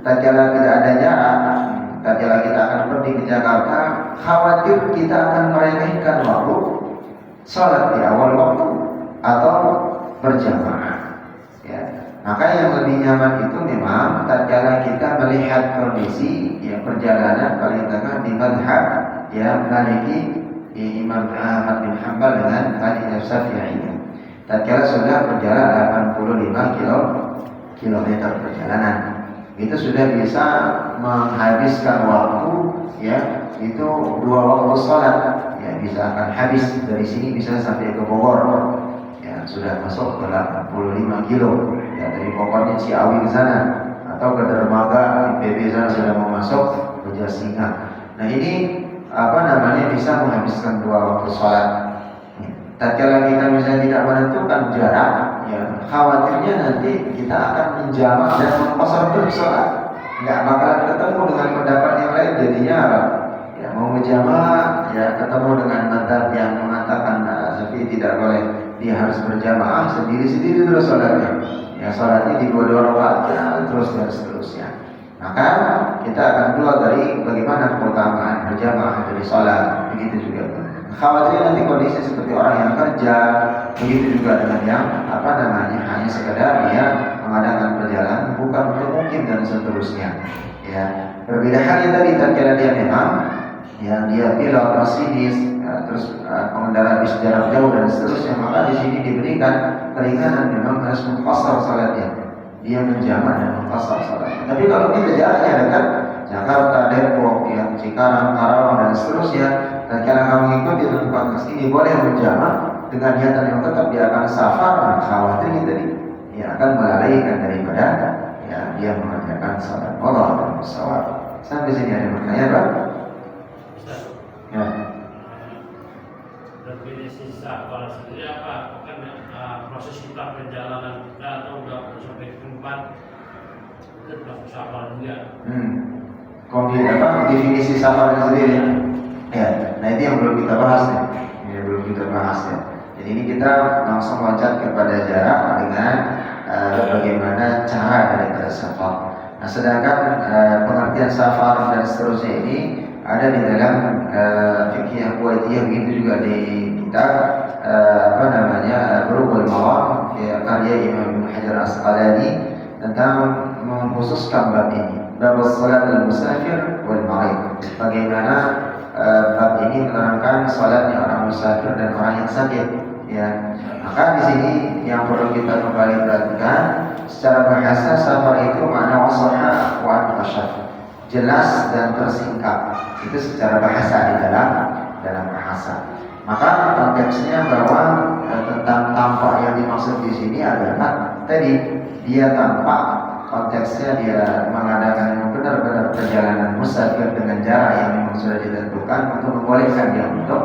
tatkala tidak ada jarak, tatkala kita akan pergi ke Jakarta, khawatir kita akan meremehkan waktu salat di awal waktu atau berjamaah ya. Maka yang lebih nyaman itu memang tatkala kita melihat kondisi ya perjalanan paling tengah di mazhab ya Maliki Imam Ahmad bin Hanbal dengan Madinah Syafi'i. Tatkala sudah berjalan 85 kilometer perjalanan, itu sudah bisa menghabiskan waktu ya, itu 2 waktu salat ya, bisa akan habis dari sini bisa sampai ke Bogor ya, sudah masuk ke 85 kilo ya, dari Bogornya Ciawi ke sana atau ke Dermaga IPB sana sudah mau masuk ke Jasinga. Nah ini bisa menghabiskan 2 waktu salat. Tatkala kita misalnya tidak menentukan jarak ya, khawatirnya nanti kita akan menjamak dan mengqasar terus salat, nggak bakalan ketemu dengan pendapat yang lain. Jadinya ya mau menjamak ya ketemu dengan mazhab yang mengatakan Syafi'i tidak boleh, dia harus berjamaah sendiri-sendiri terus salatnya ya, salatnya di 2 rakaat ya, terus dan seterusnya. Maka kita akan keluar dari bagaimana keutamaan berjamaah dari salat. Begitu juga khawatirnya nanti kondisi seperti orang yang kerja, begitu juga dengan yang hanya sekedar dia mengadakan perjalanan bukan untuk mukim dan seterusnya ya. Berbeda halnya tadi tatkala dia memang yang dia pilot masinis ya, terus pengendara bis jarak jauh dan seterusnya, maka di sini diberikan keringanan memang harus mengqasar salatnya, dia menjamak dan mengqasar salatnya. Tapi kalau kita jaraknya dekat Jakarta, Depok, ya, Cikarang, Karawang dan seterusnya. Dan kalau kamu mengikuti tempat ini boleh berjamaah dengan niatan yang tetap dia akan safar, khawatirnya tadi dia akan melalaikan daripada ya dia mengerjakan salat Allah dan pesawat. Sampai sini ada bertanya, Pak? Ya. Definisi safar sendiri apa? Kan proses kita perjalanan kita atau udah sampai tempat itu termasuk safar juga. Definisi safar sendiri. Ya, nah itu yang belum kita bahas ya. Jadi ini kita langsung loncat kepada jarak dengan bagaimana cara daripada safar. Nah, sedangkan pengertian safar dan seterusnya ini ada di dalam fikih Kuwaitiyah, begitu juga di kitab Bulughul Maram karya Imam Hajar Asqalani tentang mengkhususkan bab ini, bab salat al-musafir wal marid. Bagaimana bab ini menerangkan salatnya orang musafir dan orang yang sakit. Ya, maka di sini yang perlu kita kembali perhatikan secara bahasa safar itu makna wasaha wa tasyaf, jelas dan tersingkap. Itu secara bahasa di dalam bahasa. Maka konteksnya bahwa tentang tampak yang dimaksud di sini adalah tadi dia tampak, konteksnya dia mengadakan benar-benar perjalanan musafir dengan jarak yang memang sudah ditentukan untuk membolehkan dia untuk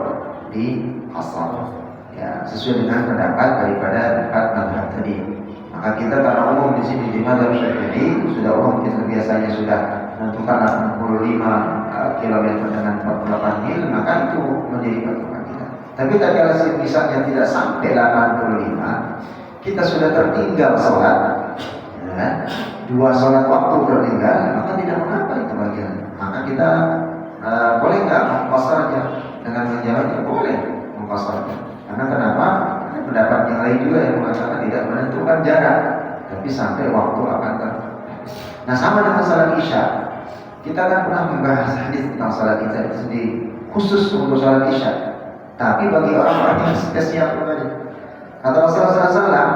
di qasar. Ya, sesuai dengan pendapat daripada empat mazhab tadi. Maka kita karena umum di sini di mazhab Syafi'i sudah umum, kita biasanya sudah menentukan 85 km dengan 48 mil, maka itu menjadi patokan kita. Tapi kalau misalnya tidak sampai 85, kita sudah tertinggal sholat, ya, 2 sholat waktu tertinggal, maka tidak mengapa itu bagian. Maka kita boleh nggak mengqasarnya dengan menjawabnya? Boleh mengqasarnya. Karena kenapa? Ada pendapat yang lain juga yang mengatakan tidak menentukan jarak, tapi sampai waktu akan terhabis. Nah, sama dengan salat Isya. Kita kan pernah membahas hadis tentang salat Isya itu sendiri, khusus untuk salat Isya. Tapi bagi orang-orang yang spesial tadi, kata Rasulullah SAW,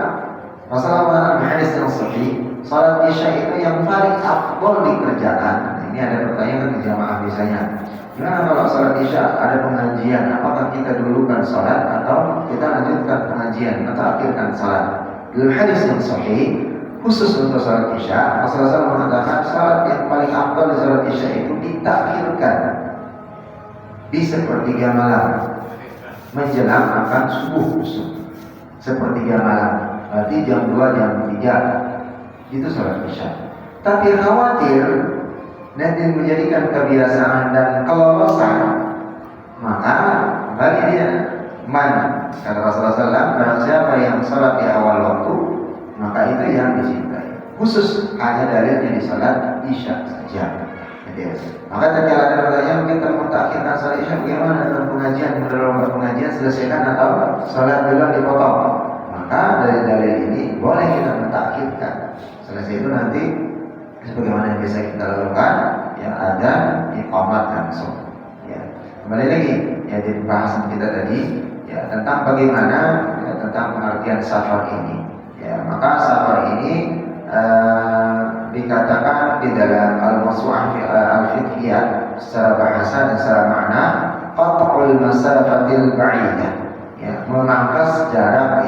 Rasulullah mengatakan hadis yang sahih, salat Isya itu yang paling afdal dikerjakan. Nah, ini ada pertanyaan di jamaah biasanya. Gimana kalau salat Isya ada pengajian, apakah kita dulukan salat atau kita lanjutkan pengajian atau akhirkan salat? Dalam hadis yang sahih khusus untuk salat Isya, Rasulullah mengatakan salat yang paling afdal di salat Isya itu ditakhirkan di sepertiga malam menjelang akan subuh, sepertiga malam, berarti jam 2, jam 3 itu salat Isya. Tapi khawatir nanti menjadikan kebiasaan dan kelolosan, maka bagi dia kata Rasulullah SAW, barang siapa yang salat di awal waktu, maka itu yang dicintai. Khusus hanya dalilnya di salat Isya saja. Maka tadi ada pertanyaan, kita mentakhirkan salat Isya bagaimana dalam pengajian? Dalam pengajian selesaikan atau salat dulu dipotong? Maka dari dalil ini boleh kita mentakhirkan. Selesai itu nanti sebagaimana yang bisa kita lakukan, yang ada iqamat langsung. Ya. Kembali lagi ya di pembahasan kita tadi ya tentang bagaimana ya, tentang pengertian safar ini. Ya, maka safar ini dikatakan di dalam al-mawsu'ah al-fiqhiyah secara bahasa dan secara makna qat'ul masafatil ba'idah. Ya, memangkas jarak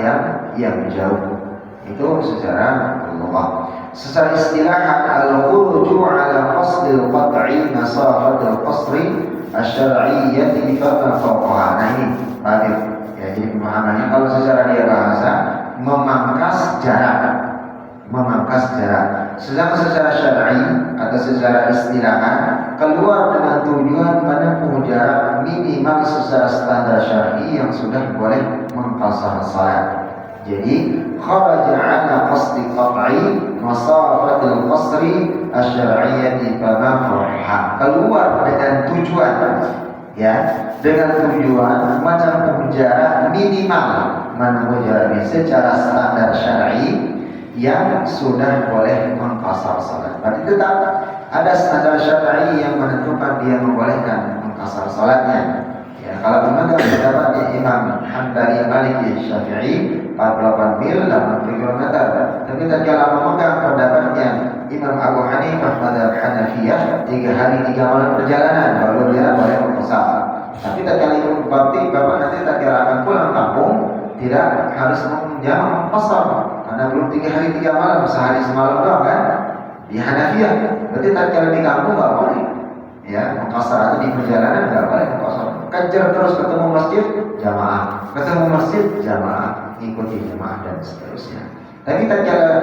yang jauh. Itu secara lugah. Secara istilah al-khuruju ala qasdil qat'i masafatil qasri asy-syar'iyyati fama fawqaha. Nah ini Pak. Ya, jadi pemahamannya kalau secara dia bahasa memangkas jarak. Sedangkan secara syar'i atau secara istilahan keluar dengan tujuan menempuh jarak minimal secara standar syar'i yang sudah boleh mengqasar salat. Jadi kharaja ala qasdi qat'i masafatil qasri asy-syar'iyyati fama fawqaha. Keluar dengan tujuan ya, dengan tujuan menempuh jarak minimal menempuh jarak secara standar syar'i yang sudah boleh mengqasar salat. Berarti tetap ada standar syar'i yang menentukan dia membolehkan mengqasar salatnya. Ya, kalau memang pendapatnya Imam Hanbali, Maliki, Syafi'i 48 mil 80 km. Tapi kalau memegang pendapatnya Imam Abu Hanifah mazhab Hanafiyah 3 hari 3 malam perjalanan baru dia boleh mengqasar. Tapi tatkala itu berarti bapak nanti tatkala akan pulang kampung tidak harus menjamak mengqasar karena belum 3 hari 3 malam, sehari semalam doang kan? Di Hanafiyah. Berarti tatkala di kampung nggak boleh ya mengqasar atau di perjalanan nggak boleh mengqasar. Kejar terus ketemu masjid jamaah, ketemu masjid jamaah, ikuti jamaah dan seterusnya. Tapi tatkala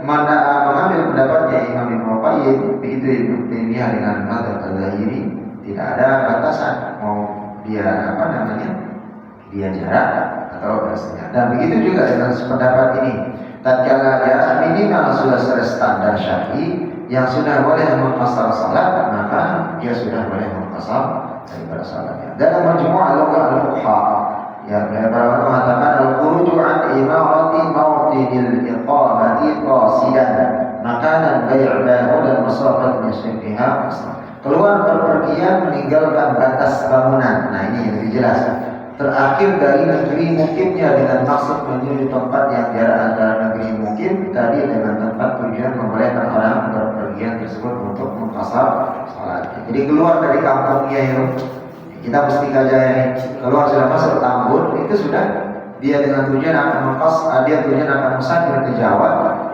mengambil pendapatnya Imam Ibnu Qayyim begitu Ibnu Taimiyah dengan mazhab Al-Zahiri tidak ada batasan mau dia dia jarak atau bahasanya. Dan begitu juga dengan pendapat ini. Tatkala ya minimal sudah standar syar'i yang sudah boleh mengqasar salat, maka dia sudah boleh mengqasar daripada salatnya. Dalam Majmu' al-Fuqaha ya para ulama mengatakan al-khuruju an imarati mawdinil iqamati qasidan makanan bai'ahu dan masafat musyrikiha keluar berpergian meninggalkan batas bangunan. Nah ini yang lebih jelas. Terakhir dari negeri mukimnya dengan maksud menuju tempat yang jarak antara negeri mukim tadi dengan tempat tujuan membolehkan orang berpergian tersebut untuk mengqasar salatnya. Jadi keluar dari kampungnya itu kita mesti Gajah keluar sudah masuk Tambun itu sudah dia dengan tujuan akan dia tujuan akan musafir ke Jawa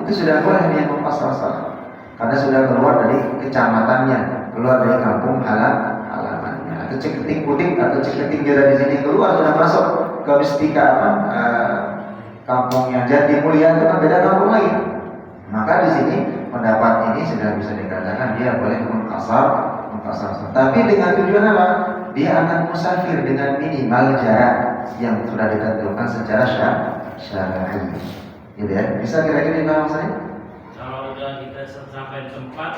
itu sudah boleh dia mengqasar salat karena sudah keluar dari kecamatannya, keluar dari kampung halamannya. Atau Ceketing Kudik atau Ceketing Jara di sini keluar sudah masuk ke Mistika kampungnya Jati Mulia itu kan beda kampung lain. Maka di sini pendapat ini sudah bisa dikatakan dia boleh mengqasar. Tapi dengan tujuan apa? Dia akan musafir dengan minimal jarak yang sudah ditentukan secara syar'i. Gitu ya. Bisa kira-kira dipahami saya? Kalau udah kita sampai di tempat,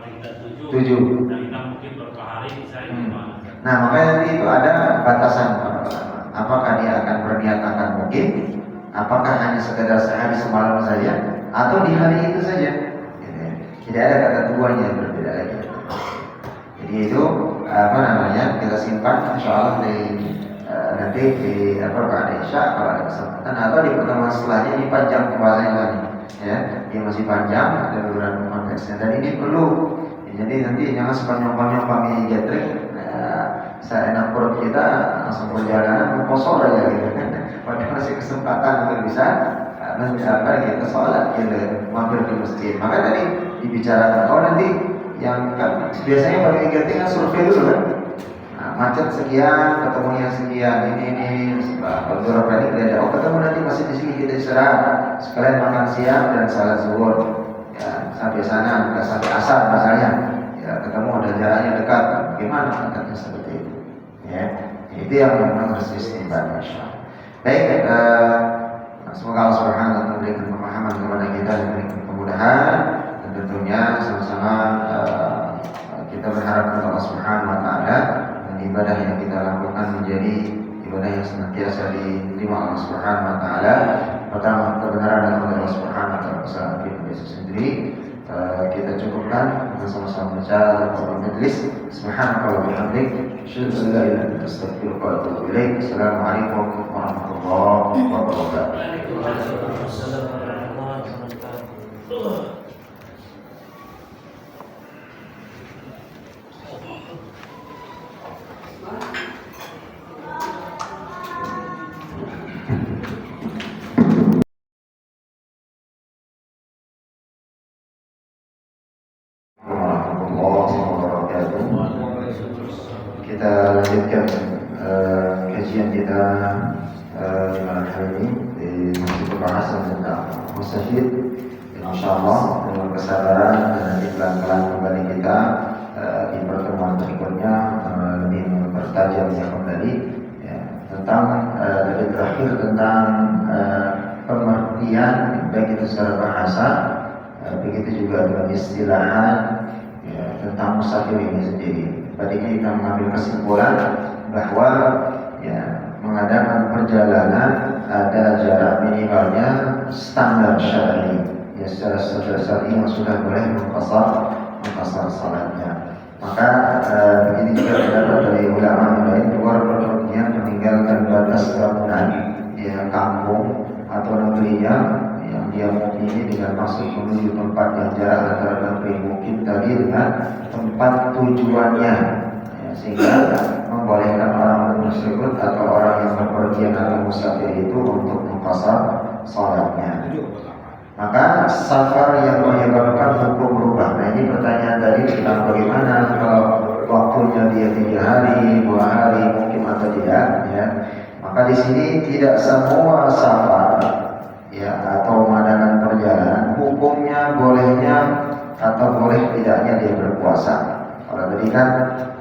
kita tuju. Dan kita mungkin beberapa hari misalnya gimana? Nah makanya nanti itu ada batasan para ulama. Apakah dia akan berniat akan mukim? Apakah hanya sekedar sehari semalam saja? Atau di hari itu saja? Gitu ya. Tidak ada kata tujuannya yang berbeda lagi. Jadi itu kita simpan insyaallah nanti di pada Isya kalau ada kesempatan atau di pertemuan setelahnya ini panjang pembahasannya lagi ya dia masih panjang ada beberapa konteksnya dan ini perlu ya, jadi nanti jangan sepanjang-panjang kami gathering saya enak perut kita langsung perjalanan kosong aja gitu kan pada masih kesempatan untuk bisa kita sholat gitu mampir di masjid. Maka tadi dibicarakan nanti yang kan biasanya paling gathering kan survei dulu kan. Macet sekian, ketemunya sekian, ini beberapa ini tidak ada. Ketemu nanti masih di sini kita istirahat, sekalian makan siang dan salat zuhur. Ya, sampai sana, nggak sampai asar misalnya. Ya, ketemu ada jaraknya dekat. Bagaimana katanya seperti itu? Ya, itu yang memang harus diistimbat, insyaallah. Baik, semoga Allah Subhanahu wa taala memberikan pemahaman kepada kita dan memberikan kemudahan dan tentunya sama-sama kita berharap kepada Allah Subhanahu wa taala ibadah yang kita lakukan menjadi ibadah yang senantiasa diterima Allah Subhanahu wa taala. Pertama kebenaran dari Allah Subhanahu wa taala bersama kita sendiri. Kita cukupkan dengan sama-sama baca Al-Qur'an majlis. Subhanallahi wa bihamdihi, asyhadu an la ilaha illa anta, astaghfiruka wa atubu ilaik. Assalamualaikum warahmatullahi wabarakatuh. Waalaikumsalam warahmatullahi wabarakatuh. Kita lanjutkan kajian kita di malam hari ini di pembahasan tentang musafir. Insyaallah dengan kesabaran dan nanti pelan-pelan kembali kita di pertemuan berikutnya lebih mempertajamnya kembali ya, tentang lebih terakhir tentang pengertian baik itu secara bahasa begitu juga dengan istilahan ya, tentang musafir ini sendiri. Tadinya kita mengambil kesimpulan bahwa ya, mengadakan perjalanan ada jarak minimalnya standar syar'i ya, secara syar'i yang sudah boleh mengqasar salatnya. Maka begini juga terdapat dari ulama yang lain keluar berpergian meninggalkan batas bangunan ya, kampung atau negerinya yang dia mukim ini dengan maksud menuju tempat yang jarak antara negeri mukim tadi dengan tempat tujuannya, ya, sehingga membolehkan orang tersebut atau orang yang berpergian atau musafir itu untuk mengqasar salatnya. Maka safar yang menyebabkan hukum berubah. Nah, ini pertanyaan tadi tentang bagaimana kalau waktunya dia 3 hari, 2 hari, mukim atau tidak, ya. Maka di sini tidak semua safar, ya, atau mengadakan perjalanan hukumnya bolehnya atau boleh tidaknya dia berpuasa. Kalau tadi kan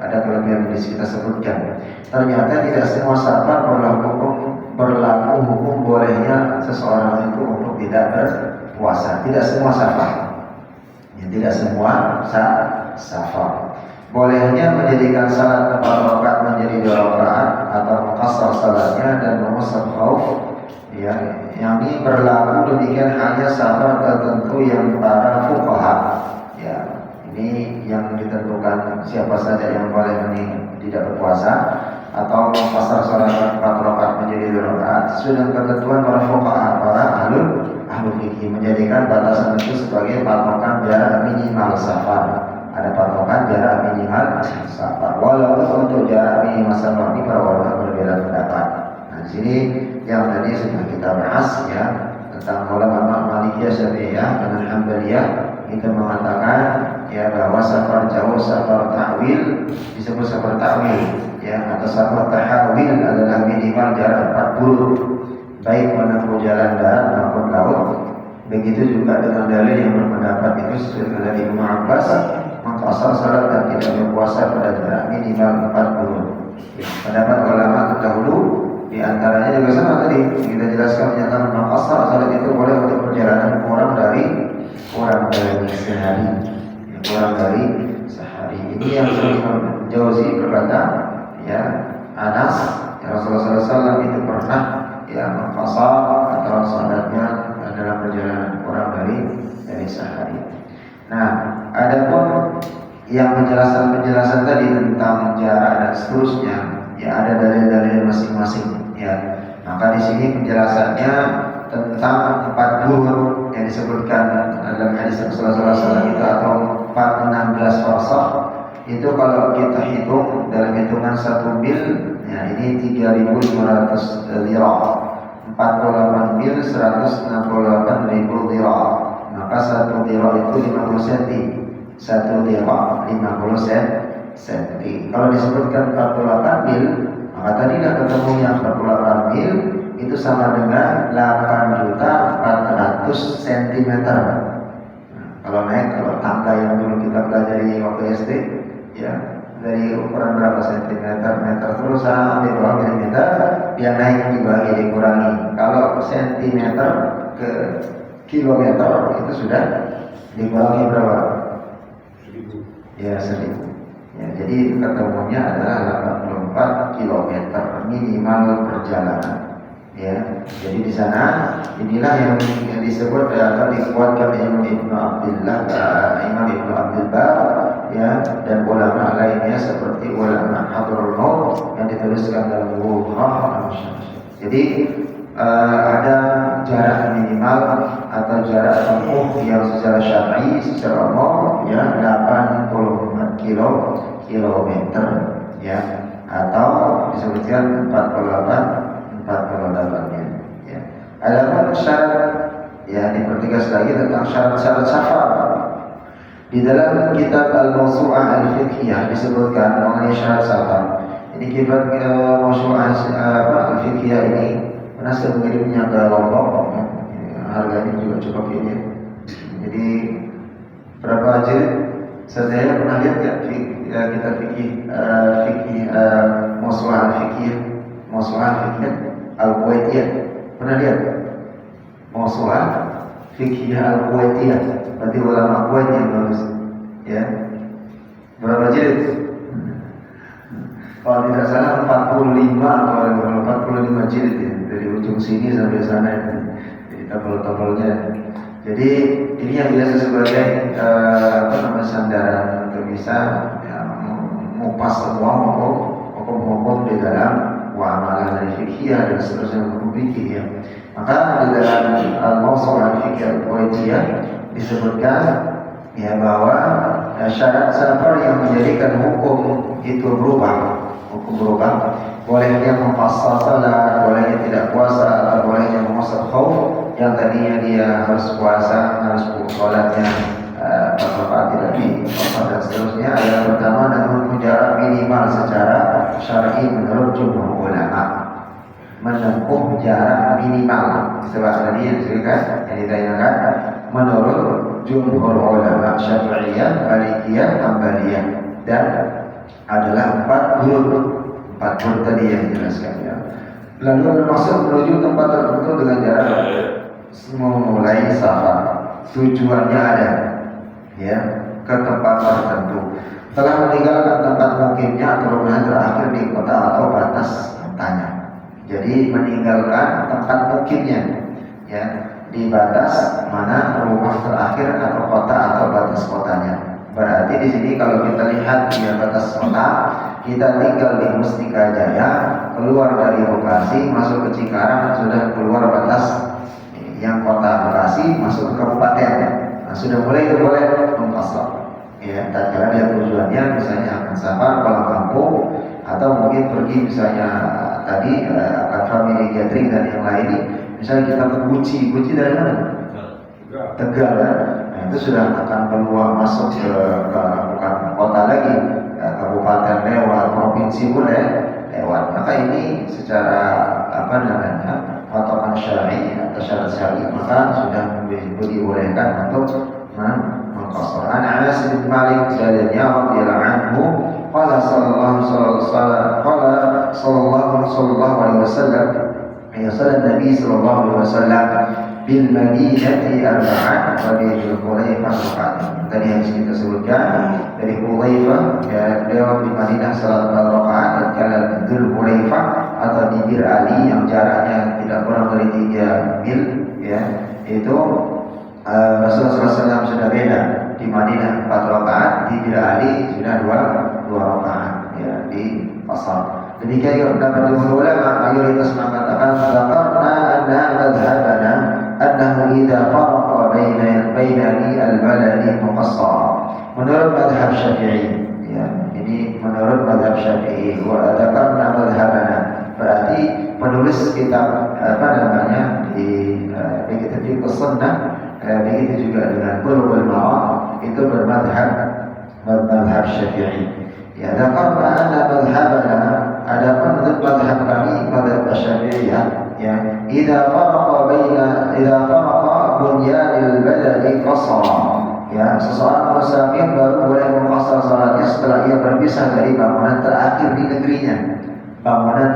ada kelebihan yang kita sebutkan. Ternyata tidak semua safar berlaku hukum bolehnya seseorang itu untuk tidak berpuasa. Tidak semua safar. Ya, tidak semua safar. Bolehnya menjadikan salat 4 rakaat menjadi 2 rakaat atau mengqasar salatnya dan memusab khauf. Ya, yang ini berlaku demikian hanya safar tertentu yang para fuqaha. Ya, ini yang ditentukan siapa saja yang boleh tidak berpuasa atau mengqasar salat 4 rakaat menjadi 2 rakaat sesuai dengan ketentuan para fuqaha, para ahli fikih, menjadikan batasan itu sebagai patokan jarak minimal safar. Ada patokan jarak minimal safar. Walaupun untuk jarak minimal safar ini para ulama berbeda pendapat. Nah, di sini yang tadi sudah kita bahas, ya, tentang ulama Malikiyah, Syafi'iyah dan Hanbaliyah itu mengatakan, ya, bahwa safar jauh, safar ta'wil disebut safar ta'wil, ya, atau safar tahawil adalah minimal jarak 40 baik menempuh jalan darat maupun laut. Begitu juga dengan dalil yang berpendapat itu sesuai dengan Ibnu Abbas, mengqasar salat dan tidak berpuasa pada jarak minimal 40. Ya, pendapat ulama terdahulu di antaranya juga sama tadi kita jelaskan, menyatakan mengqasar salat itu boleh untuk perjalanan kurang dari sehari, ya, kurang dari sehari. Ini yang Imam Jauzi berkata, ya, Anas, ya, Rasulullah SAW itu pernah, ya, mengqasar atau salatnya dalam perjalanan kurang dari sehari. Nah, adapun yang penjelasan tadi tentang jarak dan seterusnya, ya, ada dalil-dalil masing-masing, ya. Maka di sini penjelasannya tentang 40 yang disebutkan dalam hadis Rasulullah SAW itu atau 416 farsakh itu kalau kita hitung dalam hitungan 1 mil, ya, ini 3.500 dhira'. 48 mil 168.000 dhira'. Maka 1 dhira' itu 50 cm. 1 dhira' 50 cm. Kalau disebutkan 48 mil, maka tadilah ketemunya 48 mil itu sama dengan 8.400 cm. Kalau tangga yang dulu kita pelajari waktu SD, ya, dari ukuran berapa sentimeter, meter terus sampai berapa milimeter, dia naik dibagi dikurangi. Kalau sentimeter ke kilometer itu sudah dikurangi berapa? 1000. Ya, 1000. Ya, jadi ketemunya adalah 84 kilometer minimal perjalanan. Ya, jadi di sana inilah yang disebut atau dikuatkan Imam Ibnu Abdul Bar, ya, dan ulama lainnya seperti ulama Hadrul Maut yang dituliskan dalam Bukhari. Jadi ada jarak minimal atau jarak tempuh yang secara syar'i, secara umum, ya, 84 kilometer, ya, atau disebutkan 48 ya. Adapun syarat, ya, dipertegas lagi tentang syarat-syarat safar. Di dalam kitab Al-Mawsu'ah Al-Fiqhiyah disebutkan mengenai syarat safar. Ini kitab Mawsu'ah Al-Fiqhiyah ini pernah saya mengirimnya ke Lombok, ya. Harganya juga cukup ini. Jadi berapa jilid? Saya pernah lihat ya, kitab fikih Mawsu'ah Al-Fiqhiyah, Mawsu'ah Al-Fiqhiyah Al-Kuwaitiyah, pernah lihat? Mawsu'ah Fiqhiyah Al-Kuwaitiyah, berarti ulama Kuwait yang nulis, ya. Berapa jilid? Kalau tidak salah 45 jilid, ya, dari ujung sini sampai sana, ya. Jadi tebal-tebalnya. Jadi ini yang biasa sebagai sandaran untuk bisa, ya, mengupas semua hukum-hukum di dalam muamalah dari fikih dan seterusnya hukum fikih ya. Maka di dalam al-Mawsu' al-Fiqh al-Kuwaitiyah disebutkan ya bahwa syarat safar yang menjadikan hukum itu berubah, bolehnya memfassal salat, bolehnya tidak puasa, atau bolehnya memuasat khauf yang tadinya dia harus puasa, harus sholatnya bermanfaat tidak dipuasa dan seterusnya. Yang pertama namun jarak minimal secara syar'i menurut jumhur ulama, menempuh jarak minimal sebab tadi yang disebutkan yang ditanyakan menurut jumhur ulama Syafi'iyah, Malikiyah, Hanbaliyah, dan adalah 4 grup tadi yang dijelaskan ya. Lalu masuk menuju tempat tertentu dengan jarak memulai safar, tujuannya ada ya ke tempat tertentu, telah meninggalkan tempat mukimnya atau rumah terakhir di kota atau batas kotanya. Jadi meninggalkan tempat mukimnya ya di batas mana rumah terakhir atau kota atau batas kotanya. Berarti di sini kalau kita lihat di batas kota, kita tinggal di Mustika Jaya, keluar dari Bekasi masuk ke Cikarang sudah keluar batas yang kota Bekasi masuk ke kabupaten. Nah, sudah mulai itu boleh mengkosor. Ya, tatkala dia tujuannya misalnya akan safar pulang kampung atau mungkin pergi misalnya tadi akan family gathering dan yang lain. Misalnya kita ke Guci dari mana? Tegal kan? Nah, itu sudah akan keluar masuk ke bukan kota lagi, kabupaten lewat, provinsi boleh lewat. Maka ini secara patokan syar'i atau syarat syar'i maka sudah dibolehkan untuk mengqasar. An Anas bin Malik radhiyallahu anhu qala sallallahu alaihi wasallam ya Nabi sallallahu alaihi wasallam bil Madinati arba'an wa bil Hulaifah arba'an. Tadi yang kita sebutkan dari Hulaifah ya beliau di Madinah salat 4 rakaat, tatkala di Hulaifah atau di Bir Ali yang jaraknya tidak kurang dari 3 mil ya, itu Rasulullah SAW sudah beda. Di Madinah 4 rakaat, di Bir Ali sudah 2 rakaat ya di pasar. Demikian juga pendapat ulama mayoritas mengatakan zakarna anna madhhabana annahu idza faraqa baina al-baladi muqassara. Menurut madhab Syafi'i ya, ini menurut madhab Syafi'i wa zakarna madhhabana berarti penulis kitab di kitab fiqh sunnah begitu juga dengan Bulughul Maram itu bermadhab Syafi'i. Ya, zakarna anna madhhabana adapun menurut madhab kami madhab Syafi'iyah ya idza faraqa bunyanil baladi qasara ya, seseorang musafir baru boleh mengqasar salatnya setelah ia berpisah dari bangunan terakhir di negerinya. Dan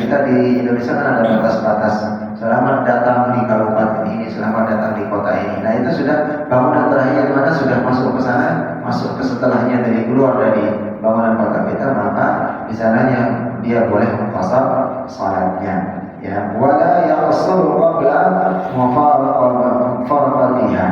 kita di Indonesia kan ada batas-batas. Selamat datang di kabupaten ini, selamat datang di kota ini. Nah itu sudah bangunan terakhir mana sudah masuk ke sana, masuk ke setelahnya dari keluar dari bangunan kota kita, maka di sananya dia boleh mengqasar salatnya. Ya, wala yaqsuru qabla mufaraqatiha.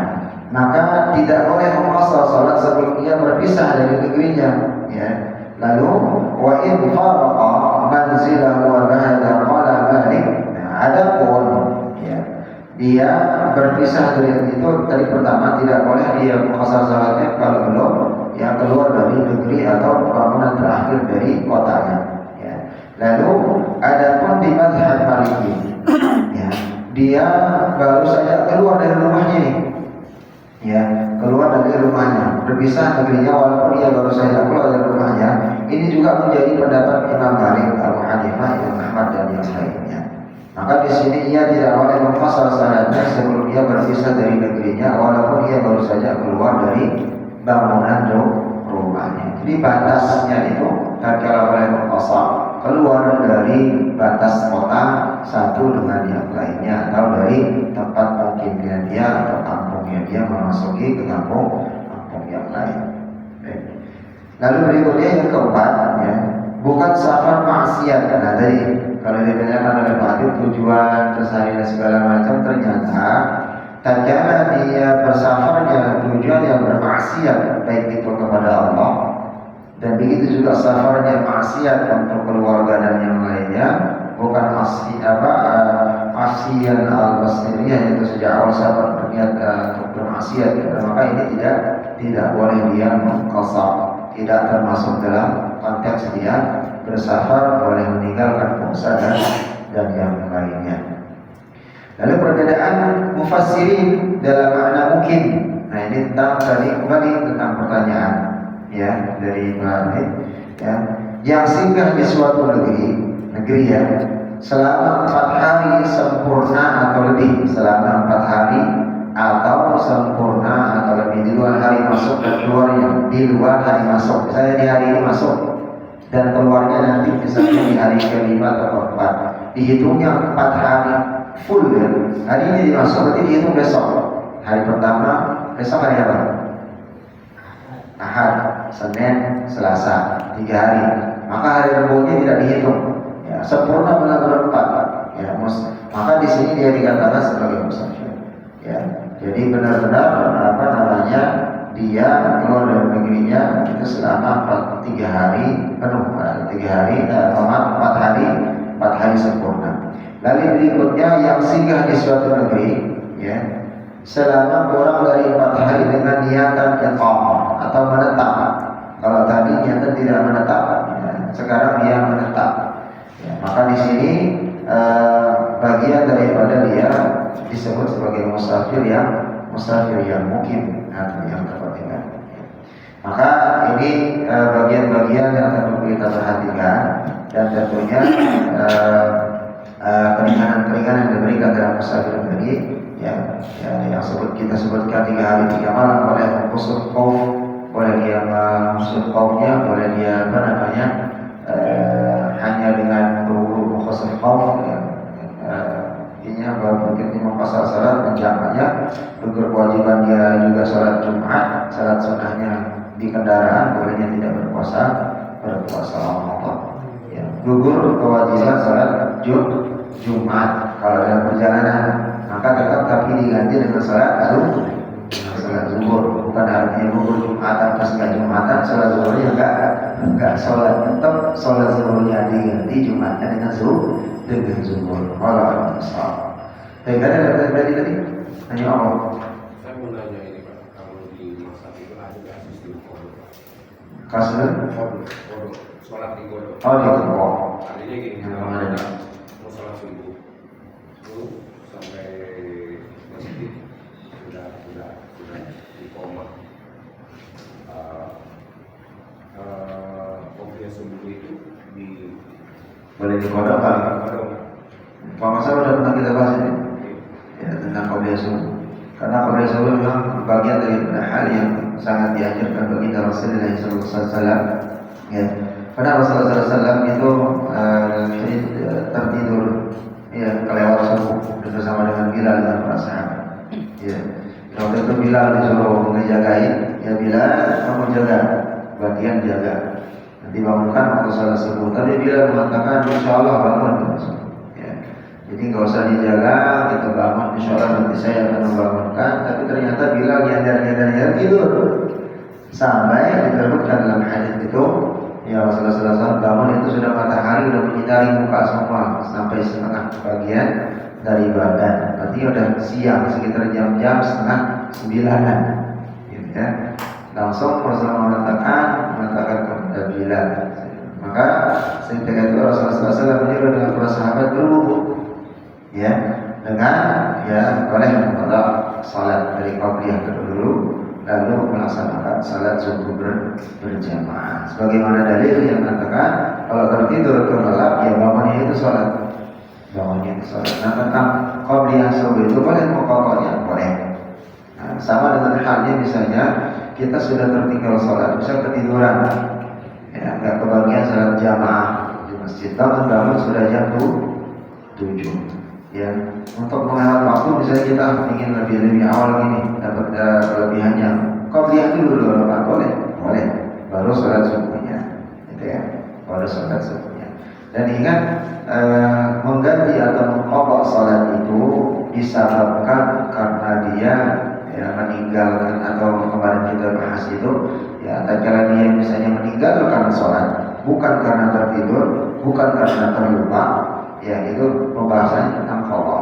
Maka tidak boleh mengqasar salat sebelum dia berpisah dari negerinya. Ya. Lalu wa in faraqa manzilahu wa bahada qala Malik. Adapun ya, dia berpisah dari itu tadi pertama tidak boleh dia mengqasar salatnya kalau belum ya keluar dari negeri atau bangunan terakhir dari kotanya. Ya. Lalu adapun di mazhab Maliki ya, dia baru saja keluar dari rumahnya nih. Ya, keluar dari rumahnya, berpisah negerinya walaupun dia baru saja keluar dari rumahnya. Ini juga menjadi pendapat Imam Malik, Abu Hanifah, Imam Ahmad dan yang lainnya. Maka di sini ia tidak boleh mengqasar salatnya sebelum dia berpisah dari negerinya walaupun dia baru saja keluar dari bangunan rumahnya. Jadi batasnya itu tatkala boleh mengqasar keluar dari batas kota satu dengan yang lainnya atau dari tempat mukimnya dia atau kampungnya dia memasuki ke kampung yang lain. Lalu berikutnya yang keempat ya, bukan safar maksiat. Nah tadi kalau ditanyakan oleh Pak Adib tujuan tersari dan segala macam, ternyata tatkala dia bersafarnya tujuan yang bermaksiat baik itu kepada Allah Dan begitu juga safarnya maksiat untuk keluarga dan yang lainnya, bukan asian al-basiriyah, yaitu sejak awal sahabat berniat untuk bermaksiat, maka ini tidak boleh dia mengqasar, tidak termasuk dalam konteks dia bersafar, boleh meninggalkan puasa dan yang lainnya. Lalu perbedaan mufassirin dalam makna mungkin. Nah ini tentang tadi kembali tentang pertanyaan ya dari Muhammad ya, yang singgah di suatu negeri ya selama 4 hari sempurna atau lebih, selama 4 hari atau sempurna atau lebih, di luar hari masuk dan keluarnya, di luar hari masuk, misalnya di hari ini masuk dan keluarnya nanti misalnya di hari ke-5 atau ke-4, dihitungnya 4 hari full ya. Hari ini dimasuk berarti dihitung besok. Hari pertama, besok hari apa? Ahad, Senin, Selasa, 3 hari. Maka hari Rabunya tidak dihitung. Ya, sempurna benar-benar 4. Ya, maka di sini dia dikatakan sebagai musafir. Ya, jadi benar-benar dia keluar dari negerinya itu selama 3 hari penuh, 3 hari, 4 hari sempurna. Lalu berikutnya yang singgah di suatu negeri, ya, selama kurang dari 4 hari dengan niatan iqamah atau menetap. Kalau tadi niatan tidak menetap, ya, sekarang dia menetap. Ya, maka di sini bagian daripada dia disebut sebagai musafir yang mukim atau yang terpentingan. Maka ini bagian-bagian yang perlu kita perhatikan, dan tentunya keringanan-keringanan yang diberikan dalam musafir tadi ya, yang kita sebutkan 3 hari 3 malam, boleh mengusut kaum, boleh dia mengusut kaumnya, boleh dia hanya dengan berburu mengusut kaum ya, ini begitu mengqasar salat menjamaknya, berkewajiban dia juga salat Jumat, salat sunnahnya di kendaraan, bolehnya tidak berpuasa Ramadan. Ya, gugur kewajiban salat Jumat kalau dalam perjalanan, maka tetap tapi diganti dengan salat zuhur. Bukan artinya gugur Jumatan pas nggak Jumatan, salat zuhurnya enggak salat, tetap salat zuhurnya diganti Jumatnya dengan zuhur. Walau asal. Baik, ada tadi tanya Allah. Saya mau nanya ini Pak, kalau di masa itu ada nggak sistem kodok? Kodok, sholat di kodok. Oh di kodok. Artinya gini, ada. Mau sholat subuh, itu sampai masjid sudah di koma. Kopiah subuh itu di Boleh di kodok kan? Pak Masa udah pernah kita bahas ini ya, tentang qobliyah subuh. Karena qobliyah subuh memang bagian dari hal yang sangat diajarkan bagi Rasulullah SAW. Ya, karena Rasulullah SAW itu tertidur ya kelewat subuh bersama dengan Bilal dan para sahabat. Ya, waktu itu Bilal disuruh ngejagain, ya Bilal kamu jaga, bagian jaga. Nanti bangunkan waktu salat subuh. Tapi Bilal mengatakan insya Allah bangun. Jadi nggak usah dijaga, kita bangun, insya Allah nanti saya akan membangunkan. Tapi ternyata Bilal nyadar tidur. Sampai diterbitkan dalam hadis itu, ya Rasulullah SAW bangun itu sudah matahari sudah menyinari muka semua sampai setengah bagian dari badan. Berarti udah siang sekitar jam-jam setengah 9-an, gitu ya. Langsung Rasulullah mengatakan kepada Bilal. Maka seketika itu Rasulullah SAW menyuruh dengan para sahabat berwudu. Ya, dengan boleh menolak salat dari qabliyah dulu, lalu melaksanakan salat subuh berjamaah. Sebagaimana dalil yang mengatakan kalau tertidur terlelap, ya bangunnya itu salat. Nah tentang qabliyah subuh itu boleh mengqadanya, boleh. Nah, sama dengan halnya misalnya kita sudah tertinggal salat, bisa ketiduran, ya nggak kebagian salat jamaah di masjid, bangun sudah jam 7. Ya, untuk menghemat waktu misalnya kita ingin lebih awal gini dapat kelebihannya, qabliyah dulu Pak, boleh baru sholat subuhnya, gitu ya, baru sholat subuhnya. Dan ingat mengganti atau mengqadha sholat itu disebabkan karena dia meninggalkan, atau kemarin kita bahas itu ya, tatkala dia misalnya meninggal meninggal karena sholat, bukan karena tertidur, bukan karena terlupa, ya itu pembahasannya tentang qada.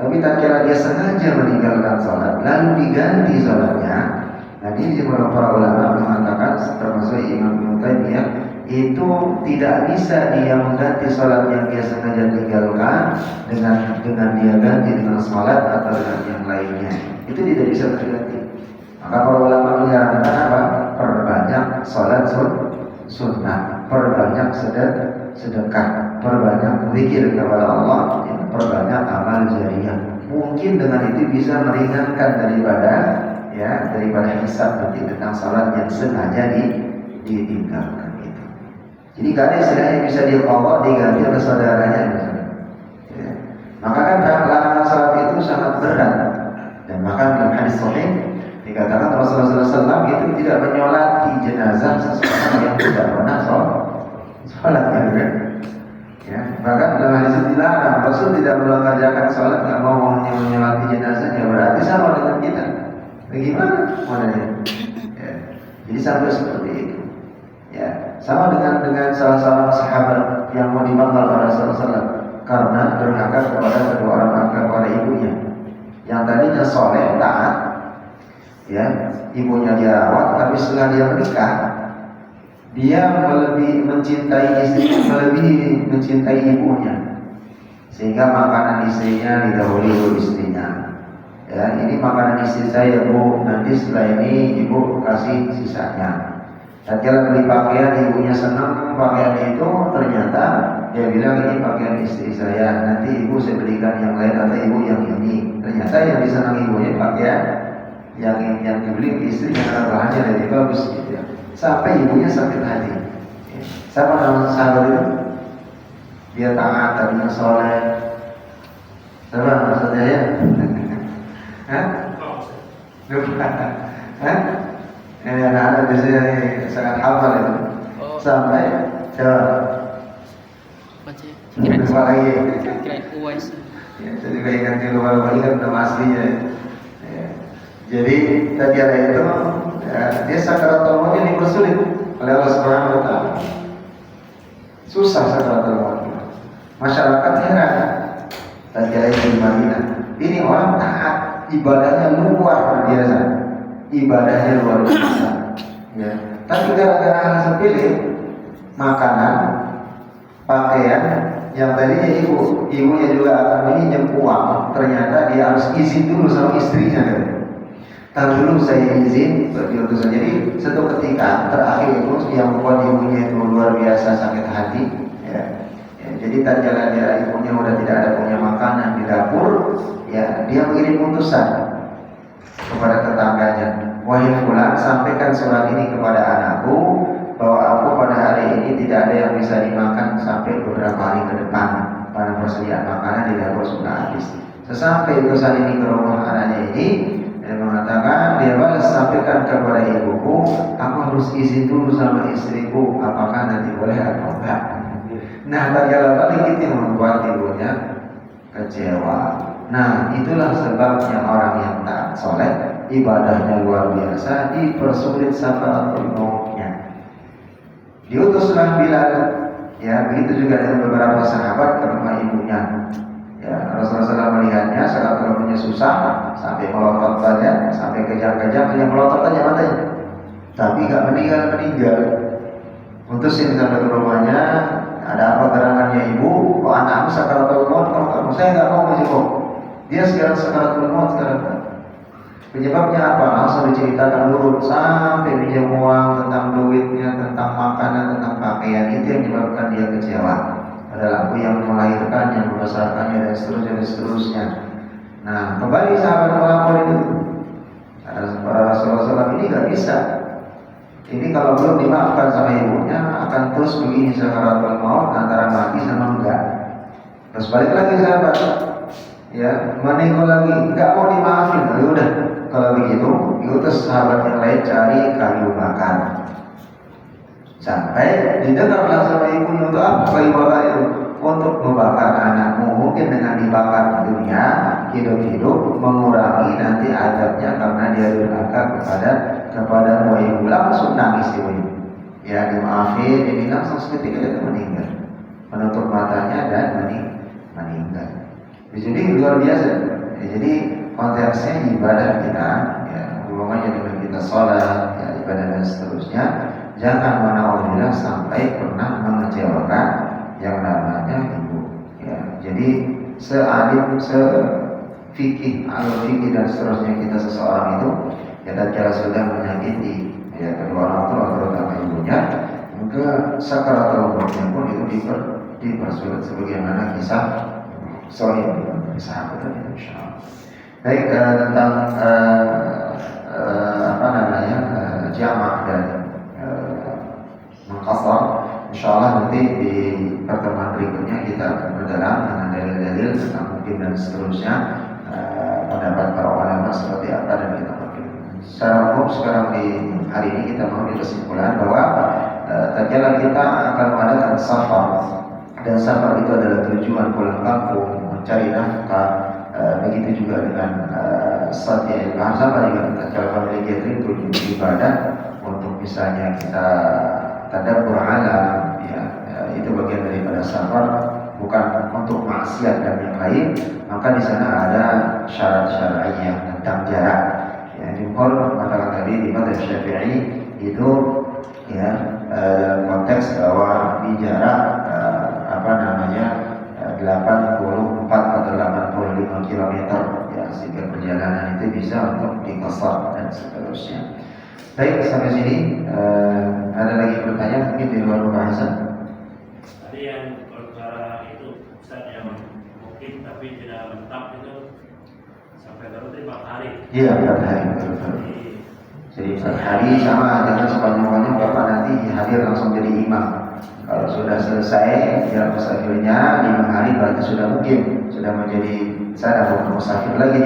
Tapi tak kira dia sengaja meninggalkan sholat lalu diganti sholatnya. Nah ini para ulama mengatakan, termasuk Imam Ibnu Taimiyah, itu tidak bisa dia mengganti sholat yang dia sengaja tinggalkan dengan dia ganti dengan sholat atau dengan yang lainnya. Itu tidak bisa terganti. Maka para ulama menyarankan apa? Perbanyak sholat sunnah, perbanyak sedekah, perbanyak zikir kepada Allah, ya, perbanyak amal jariyah. Mungkin dengan itu bisa meringankan daripada hisab nanti tentang sholat yang sengaja ditinggalkan itu. Jadi gak ada istilahnya bisa diqadha diganti oleh saudaranya. Ya. Maka kan larangan sholat itu sangat berat. Dan maka dalam hadis sahih dikatakan Rasulullah SAW itu tidak menyolati jenazah seseorang yang tidak pernah sholat kan? Ya, bahkan dalam hadis itu dilarang. Rasul tidak mengerjakan sholat, nggak mau menyolati jenazahnya, berarti sama dengan kita. Bagaimana? Modalnya? Ya. Jadi sampai seperti itu. Ya, sama dengan salah seorang sahabat yang mau dimanggal oleh Rasulullah SAW karena durhaka kepada ibunya. Yang tadinya soleh, taat, ya, ibunya dia rawat, tapi setelah dia menikah, dia melebihi mencintai ibunya, sehingga makanan istrinya didahului istrinya. Ya, ini makanan istri saya Bu, nanti setelah ini ibu kasih sisanya. Dan kalau beli pakaian, ibunya senang pakaian itu, ternyata dia bilang ini pakaian istri saya, nanti ibu saya belikan yang lain atau ibu yang ini. Ternyata yang disenang ibunya pakaian yang dibeli istri karena bahannya lebih bagus gitu ya. Sampai ibunya sakit hati. Siapa nama sahabat itu? Dia taat, tadinya soleh. Siapa maksudnya ya? Hah? Lupa. Hah? Anak-anak biasanya sangat hafal itu. Sampai jawab. Lupa lagi. Kirain Uwais. Ya, jadi kayak ingat di luar ini kan nama aslinya. Ya. Jadi tatkala itu dia sakaratul maut ini dipersulit oleh Allah Subhanahu wa taala. Susah sakaratul maut. Masyarakat heran. Tatkala itu di Madinah. Ini orang taat, ibadahnya luar biasa. Ibadahnya luar biasa. Ya. Tapi gara-gara hal sepele, makanan, pakaian yang tadinya ibunya juga akan meminjam uang, ternyata dia harus izin dulu sama istrinya kan. Tar dulu saya izin berutusan. Jadi satu ketika terakhir itu yang membuat ibunya itu luar biasa sakit hati. Ya. Jadi tatkala dia ibunya udah tidak ada punya makanan di dapur, ya dia mengirim utusan kepada tetangganya. Wahai fulan, sampaikan surat ini kepada anakku bahwa aku pada hari ini tidak ada yang bisa dimakan sampai beberapa hari ke depan. Pada persediaan makanan di dapur sudah habis. Sesampai utusan ini ke rumah anaknya ini, dia mengatakan, dia balas, sampaikan kepada ibuku, aku harus izin dulu sama istriku, apakah nanti boleh atau enggak. Nah, tatkala balik itu membuat ibunya kecewa. Nah, itulah sebabnya orang yang taat soleh, ibadahnya luar biasa, dipersulit sakaratul mautnya. Diutuslah Bilal, ya begitu juga dengan beberapa sahabat ke rumah ibunya. Ya, Rasulullah SAW melihatnya sakaratul mautnya susah, sampai melotot saja, sampai kejang-kejang, yang melotot aja matanya, tapi gak meninggal. Utusin sampai ke rumahnya, ada apa gerangannya ibu? Kok anakku sakaratul maut? Kamu saya nggak mau menjenguk. Dia sekarang sakaratul maut sekarang. Penyebabnya apa? Langsung diceritakan dulu sampai pinjam uang, tentang duitnya, tentang makanan, tentang pakaian. Itu yang menyebabkan dia kecewa. Padahal aku yang melahirkan, yang membesarkannya dan seterusnya. Nah, kembali sahabat melapor itu. Para Rasulullah SAW ini nggak bisa. Ini kalau belum dimaafkan sama ibunya akan terus begini sakaratul maut antara mati sama enggak. Terus balik lagi sahabat, ya menego lagi, enggak mau dimaafin. Ya udah, kalau begitu diutus sahabat yang lain cari kayu bakar. Sampai didengarlah sama ibunya untuk apa kayu bakar itu? Untuk membakar anakmu. Mungkin dengan dibakar di dunia hidup-hidup mengurangi nanti azabnya karena dia durhaka kepada ibu. Langsung nangis ibu. ya dimaafin, dibilang seketika dia meninggal, menutup matanya dan meninggal. Jadi luar biasa. Ya, jadi konteksnya ibadah kita, ya hubungannya dengan kita sholat, ya ibadah dan seterusnya. Jangan menauzubillah sampai pernah mengecewakan yang namanya ibu. Ya, jadi sealim, sefikih, al-fikih dan seterusnya kita seseorang itu, ya tatkala sudah menyakiti ya kedua orang tua terutama ibunya, maka sakaratul mautnya pun itu dipersulit sebagaimana kisah sahih sahabat tadi insyaallah. Baik, tentang jamak dan mengqasar, insyaallah nanti di pertemuan berikutnya kita akan berdalam dengan dalil-dalil tentang mungkin dan seterusnya, pendapat para ulama seperti apa dan kita pakai. Secara umum sekarang di hari ini kita mengambil kesimpulan bahwa tatkala kita akan mengadakan safar, dan safar itu adalah tujuan pulang kampung mencari nafkah, begitu juga dengan satya bahasa juga tatkala memiliki tujuan ibadah untuk misalnya kita tadabbur alam, ya, itu bagian daripada safar, bukan untuk maksiat dan yang lain. Maka di sana ada syarat syar'iyyah tentang jarak. Ya, jumhur mengatakan tadi di mazhab Syafi'i itu ya konteks bahwa di jarak 84 atau 85 km, ya sehingga perjalanan itu bisa untuk diqasar dan seterusnya. Baik, sampai sini ada lagi pertanyaan mungkin di luar pembahasan? Tadi yang perkara itu Ustaz yang mungkin tapi tidak menetap itu sampai baru 4 hari. Iya, 4 hari betul. Jadi 4 hari sama, jangan sepanjang-panjang Bapak nanti hadir langsung jadi imam. Kalau sudah selesai jalan musafirnya 5 hari berarti sudah mungkin sudah menjadi sadar bukan musafir lagi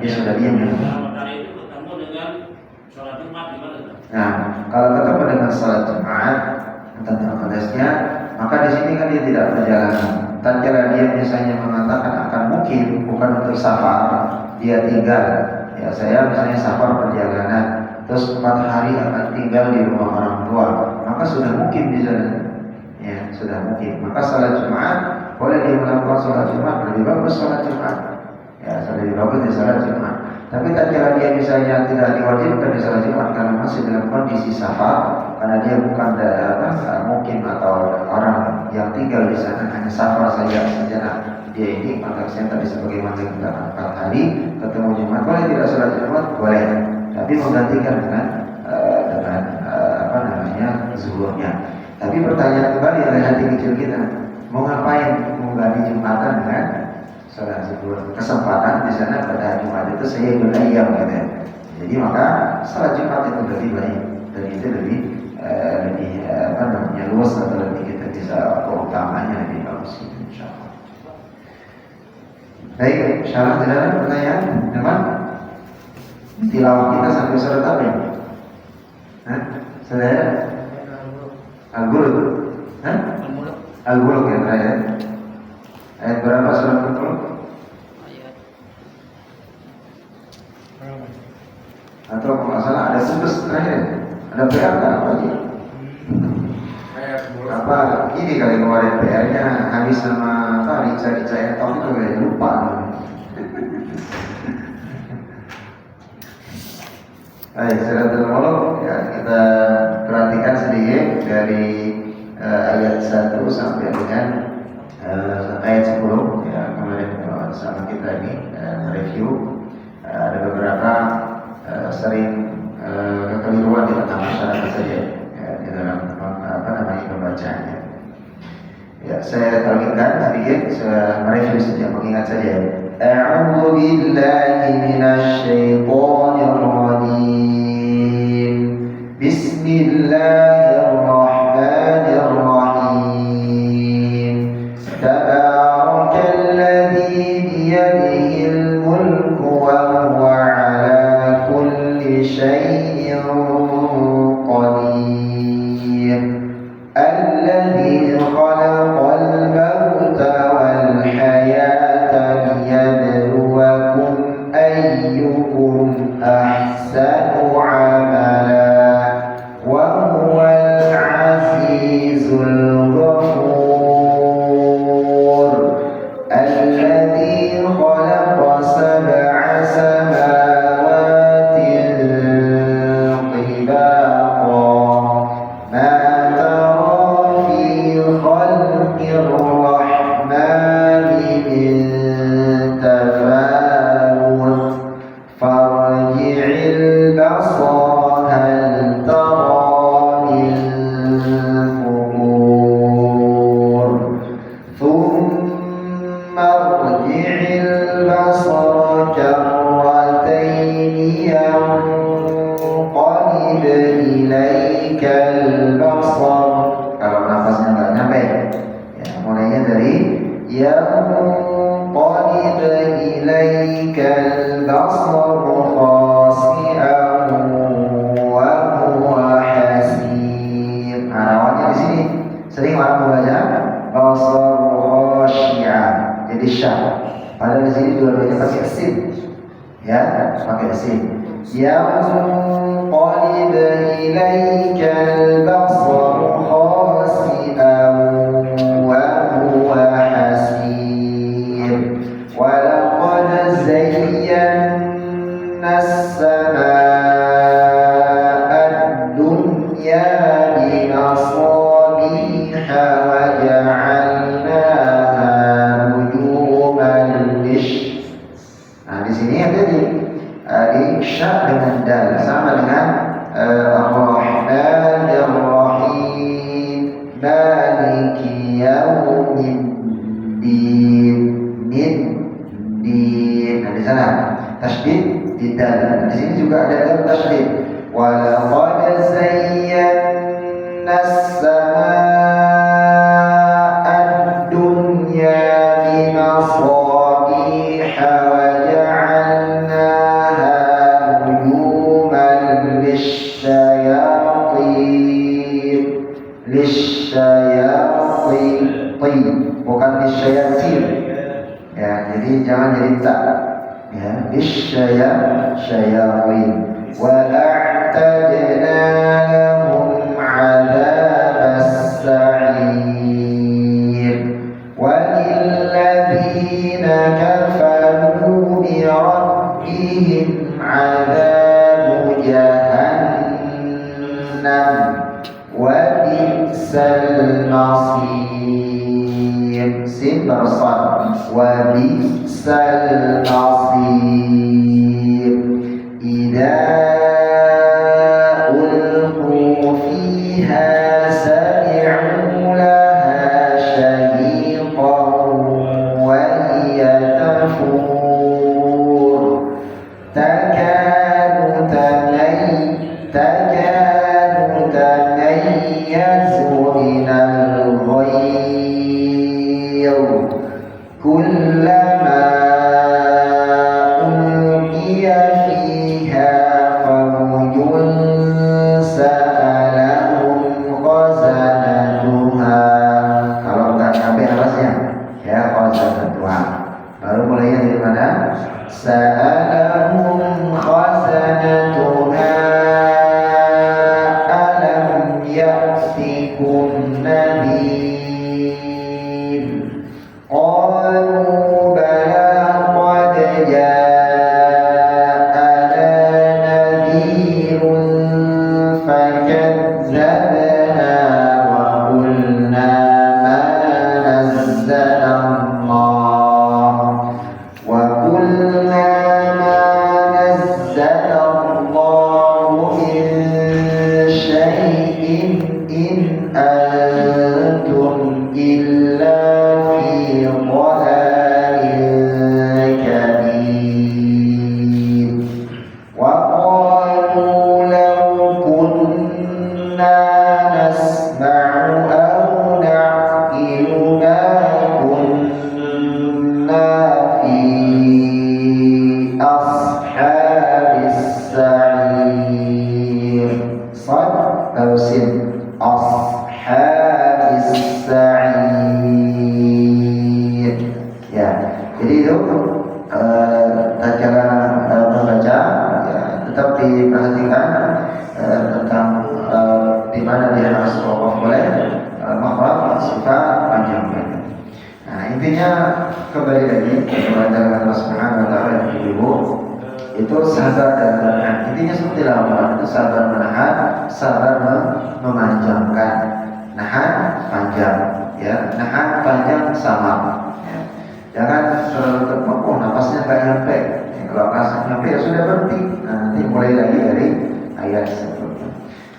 dia sudah diam ya. Hari itu ketemu dengan sholat Jumat gimana? Nah, kalau ketemu dengan sholat Jumat tentang kodesnya, maka di sini kan dia tidak perjalanan. Tatkala dia misalnya mengatakan akan mungkin bukan untuk safar, dia tinggal. Ya saya misalnya safar perjalanan, terus 4 hari akan tinggal di rumah orang tua, maka sudah mungkin di sana. Ya, sudah mungkin. Maka salat Jumat boleh dia melakukan salat Jumat, lebih bagus salat Jumat. Ya, lebih bagus di salat Jumat. Tapi tatkala dia misalnya tidak diwajibkan di salat Jumat karena masih dalam kondisi safar, karena dia bukan mungkin atau orang yang tinggal di sana hanya safar saja sejenak. Dia ini konteksnya tadi sebagaimana kita 4 hari ketemu Jumat, boleh tidak salat Jumat? Boleh. Tapi menggantikan dengan zuhurnya. Tapi pertanyaan kembali oleh hati kecil kita, mau ngapain mengganti Jumatan dengan sholat zuhur? Kesempatan di sana pada Jumat itu saya berayam gitu ya. Jadi maka sholat Jumat itu lebih baik, dan itu lebih luas atau lebih kita bisa utamanya lebih bagus insyaallah. Baik, insyaallah tidak ada pertanyaan, teman. Tilawah kita sampai surat apa ya? Sudah Al-Buluk, Al-Buluk yang terakhir. Ayat berapa surat Al-Buluk? Atau kalau nggak salah ada putus terakhir, ada PR apa aja? Apa ini kali kemarin PR-nya habis sama Rica yang tahu itu kayak lupa. Baik, surat Al-Mulk ya, kita perhatikan sedikit dari ayat 1 sampai dengan ayat 10 ya. Kemarin sama kita ini review ada beberapa sering kekeliruan di tengah masyarakat saja ya, di dalam pembacaannya. Ya, saya targetkan sedikit mereview saja, mengingat saja. A'udzu billahi minasy syaithanir rajim. Bismillahirrahmanirrahim. Tabarakalladzi biyadihil mulku wa huwa 'ala kulli syai'in qadir. Alladzi khalaqal mauta wal hayata liyabluwakum ayyukum ahsanu 'amala wa huwal إليك البصر. Kalau nafasnya nggak nyampe, ya, mulainya dari ينقلب إليك البصر خاسئا وهو حسير. Nah, rawatnya di sini sering orang membaca basar khasyi'a, jadi syah. Padahal di sini dua-duanya pakai sin, ya, pakai sin. ينقلب إليك البصر خاسئا وهو حسير ولقد زينا السماء الدنيا بمصابيح وجعلناها رجوما Nah, di sini ada di syak dengan dal sama dengan Ar-Rahman Ar-Rahim Maliki Yaumiddin din. Nah, di sana tasydid di dal. Di sini juga ada dal tasydid. Wa laqad zayyana as-samaa'a ad-dunya bimasabiha wa ja'alnaha rujuman lisyayatin, bukan lisyayatin, ya, jadi jangan jadi tak, ya, lisyayatin. Wa a'tadna lahum 'adzabas sa'ir walilladzina kafaru bi rabbihim 'adzabu jahannam wa bi'sal masir. Sin bersad wa bi'sal masir. Idza ulqu fiha sami'u laha shahiqan wa hiya tafur takadu tamayyazu minal ghayr kullama ulqiya fiha fawjun sa'alahum khazanatuha. Kalau nggak sampai alasnya, ya, khazanatuha. Baru mulainya dari mana? Sa'alahum khazanatuha alam ya'tikum nadhir qalu bala qad ja'ana nadhirun fakadzabna wa qulna ma nazzala Allah wa qulna ma nazzala Allah min shay'in in antum illa fi dhalalin kabir wa qalu law kunna nasma'u aw na'qilu ma kunna fi ashabis sa'ir. Sad atau sin? Ashabis sa'ir. Ya, jadi itu tatkala membaca, ya, tetap diperhatikan tentang di mana dia harus waqaf boleh, makhraj, sifat, panjang. Nah, intinya kembali lagi kepada Allah Subhanahu wa taala yang ibu itu sabar dan menahan. Intinya seperti lama itu sabar menahan, sabar memanjangkan. Nahan panjang, ya, nahan panjang sama. Ya. Jangan terlalu terpokok, napasnya nggak nyampe. Ya, kalau napasnya nyampe ya sudah berhenti. Nah, nanti mulai lagi dari ayat sebelumnya.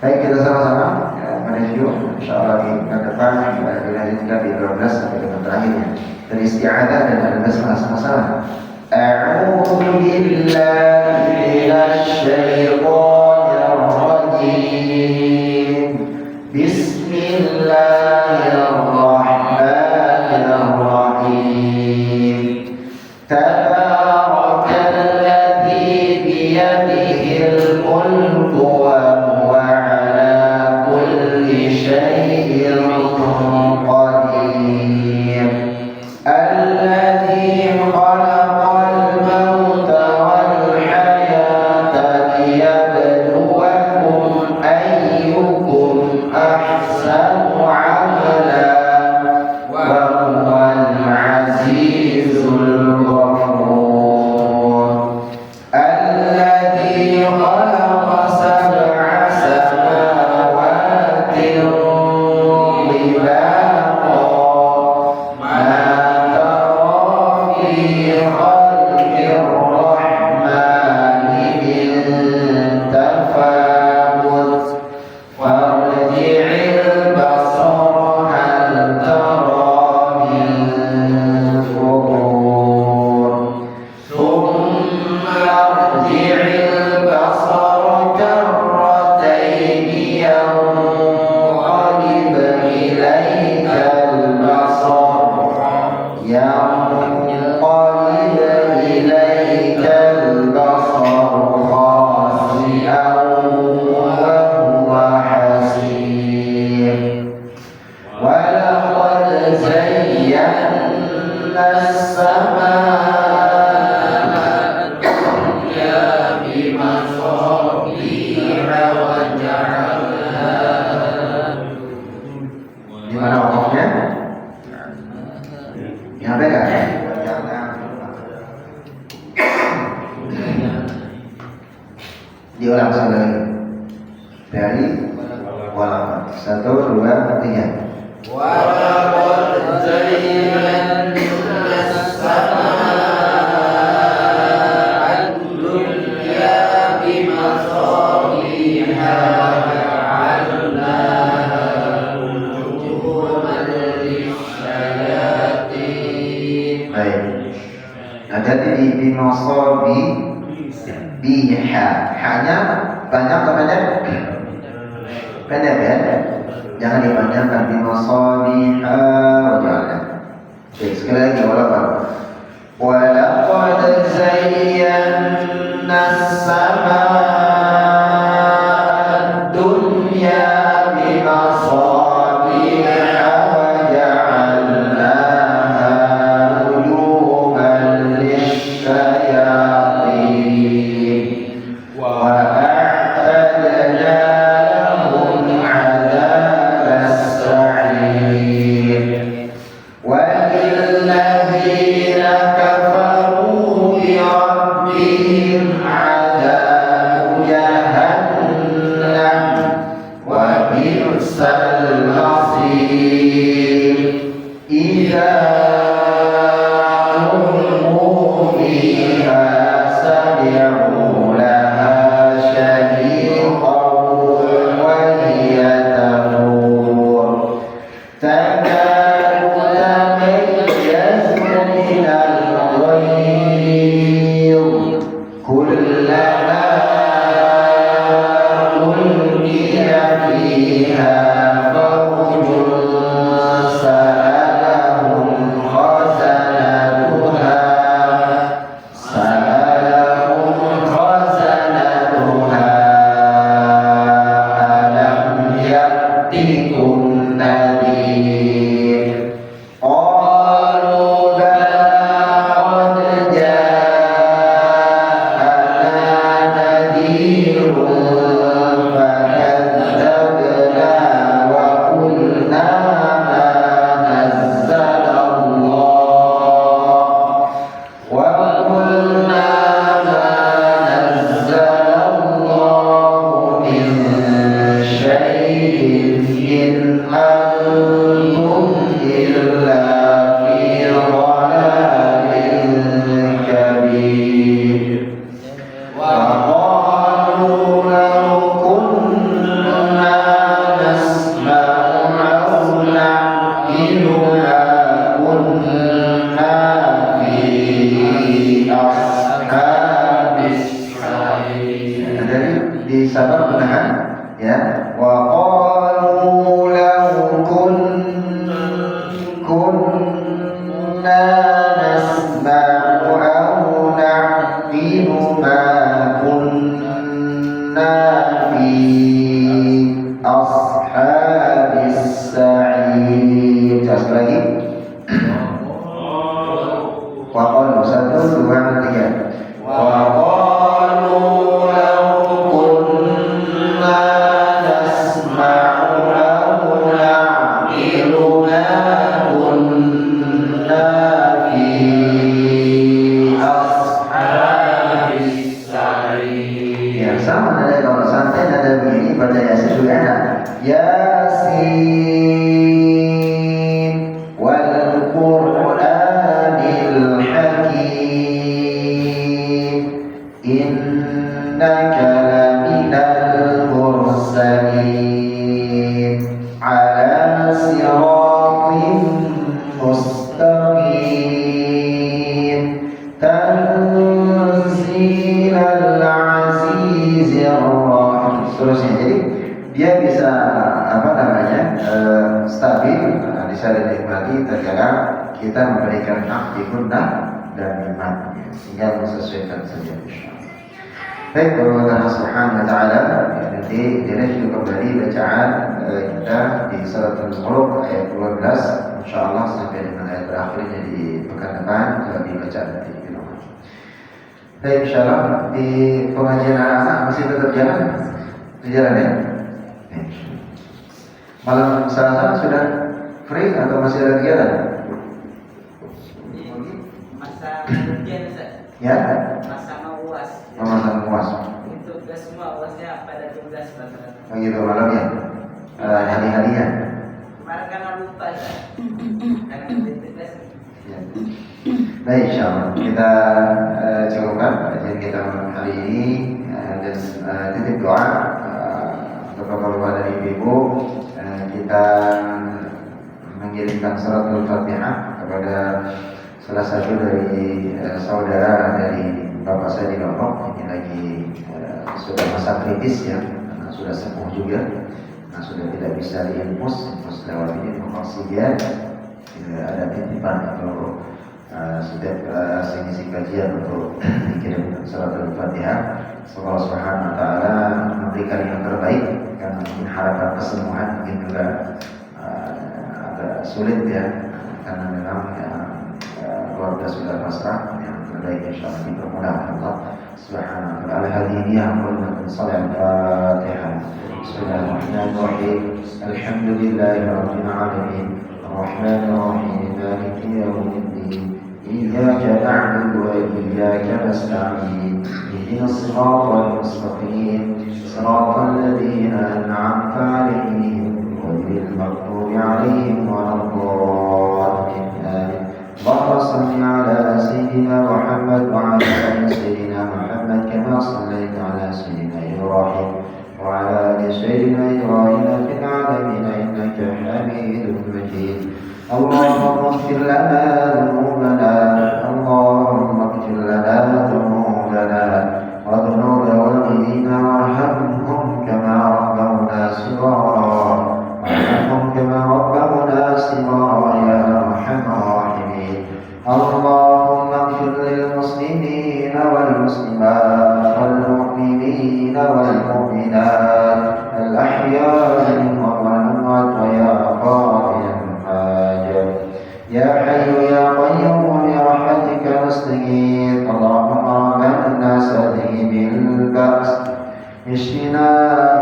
Baik, kita sama-sama ya, menuju insyaallah di depan dilanjutkan di 12 sampai dengan terakhirnya. Dari isti'adzah dan al-basmalah sama-sama. A'udzu billahi minasy syaithanir rajim. Diulang sekali lagi. Dari walaqad. 1, 2, 3. Walaqad zayyana as-samaa'a ad-dunya bimasabiha waja'alnaha rujuman lisyayatin. Baik. Nah, jadi di bimasabi biha. Hanya banyak atau pendek? Pendek ya. Jangan dipanjangkan bimasabiha waja'alna. Oke, sekali lagi walaqad zayyana as-samaa'a ad-dunya bimasabiha waja'alnaha rujuman lisyayatin wa a'tadna lahum 'adzabas sa'ir walilladzina kafaru bi rabbihim 'adzabu jahannam wa bi'sal masir idza ulqu fiha sami'u laha shahiqan wa hiya tafur takadu tamayyazu minal ghayz kullama ulqiya fiha fawjun sa'alahum khazanatuha alam ya'tikum nadhir qalu bala qad ja'ana nadhirun fakadzabna wa qulna ma nazzala Allah wa qulna ma nazzala Allah min syai'in in antum illa fi dhalalin kabir wa qalu law kunna nasma'u aw na'qilu ma kunna fi ashabis sa'ir. Jadi di sabar menahan ya. Wa qalu law kunna nasma'u aw na'qilu ma kunna fi ashabis sa'ir. Sekali lagi. Wa qalu 1, 2, 3. Wa qalu law kunna nasma'u aw na'qilu ma kunna fi ashabis sa'ir. Ya, sama ada kalau santai ada begini baca Yasin juga enak. Yasin wal Qur'anil Hakim innaka laminal mursalin ala siratin mustaqim tanzilal azizir rahim. Seterusnya, jadi dia bisa stabil, bisa dinikmati terkadang kita memberikan hak di gunnah dan iman, tinggal menyesuaikan saja insyaallah. Baik, Allah Subhanahu wa taala, nanti direview kembali bacaan kita di surat Al-Mulk ayat 12 insyaallah sampai dengan ayat terakhirnya di pekan depan dibaca nanti. Baik, insyaallah di pengajian anak-anak masih tetap jalan ya. Malam Selasa sudah free atau masih ada kegiatan? Masa ujian, Ustaz. Ya? Masa mau UAS. Masa UAS. Untuk semua Pak bosnya pada tugas rata-rata. Begitu malamnya. Hari-harinya. Kemarin kan lupa ya. Karena tugas. Ya. Baik, insyaallah kita cukupkan kajian kita malam hari ini dan titip doa untuk bapak-bapak dan ibu-ibu. Kita mengirimkan suratul Fatihah kepada salah satu dari saudara dari bapak saya di Lombok. Ini lagi sudah masa kritis ya, karena sudah sepuh juga, nah sudah tidak bisa diinfus lewat ini oksigen. Ada titipan atau setiap sesi kajian untuk dikirim suratul Fatihah. Semoga Allah Subhanahu wa taala memberikan yang terbaik, karena mungkin harapan kesembuhan mungkin juga agak sulit ya, karena memang keluarga sudah pasrah. Yang terbaik insyaallah dipermudah Allah Subhanahu wa taala. Al-hadiyah wa salam Fatihah. Bismillahirrahmanirrahim. Alhamdulillahirabbil alamin. الرحمن الرحيم مالك يوم الدين إياك نعبد وإياك نستعين اهدنا الصراط المستقيم صراط الذين أنعمت عليهم غير المغضوب عليهم ولا الضالين آمين. اللهم صل على سيدنا محمد وعلى آل سيدنا محمد كما صليت على سيدنا إبراهيم وعلى آل سيدنا إبراهيم في العالمين إنك حميد مجيد. اللهم اغفر لنا ذنوبنا، اللهم اغفر لنا ذنوبنا وذنوب والدينا وارحمهم كما ربونا صغارا، وارحمهم كما ربونا صغارا يا أرحم الراحمين. اللهم اغفر للمسلمين والمسلمات والمؤمنين والمؤمنات الأحياء منهم والأموات ويا قاضي الحاجة يا حي يا قيوم برحمتك نستغيث. اللهم رب الناس اذهب البأس اشفنا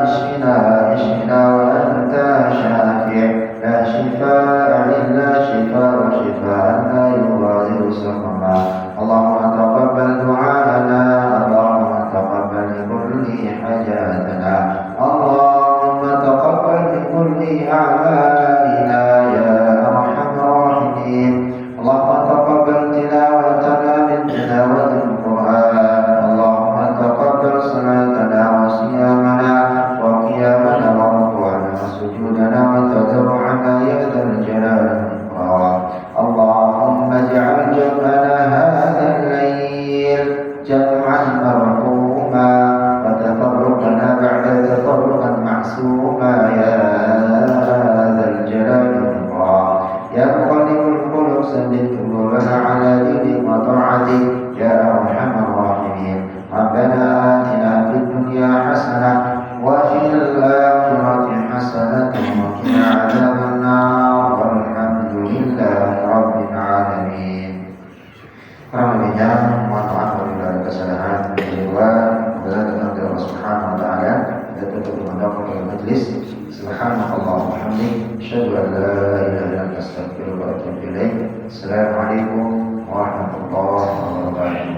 اشفنا اشفنا وأنت شافع لا شفاء إلا شفاء شفاء لا يغادر سقما. اللهم تقبل دعاءنا، اللهم تقبل بكل حاجاتنا، اللهم تقبل بكل أعمالنا يا أرحم الراحمين. اللهم تقبل تلاوتنا من تلاوة القرآن، اللهم تقبل صلاتنا وصيامنا وقيامنا وركوعنا وسجودنا وتضرعنا يا ذا الجلال والإكرام. اللهم اجعل جمعنا هذا الليل جمعا مرحوما وتفرقنا بعد تفرقا معصوما يا ذا الجلال والإكرام. يا مقلب القلوب ثبت قلوبنا على دينك وطاعتك يا أرحم الراحمين. ربنا آتنا في الدنيا حسنة وفي الآخرة حسنة وقنا عذاب النار والحمد لله رب العالمين. Kurang lebihnya mohon maaf apabila ada kesalahan dari luar. Kemudian Allah Subhanahu wa taala dan tutup mendapatkan majlis. Subhanallah wa bihamdihi asyhadu an la ilaha illa anta astaghfiruka wa atubu ilaik. Assalamualaikum warahmatullahi wabarakatuh.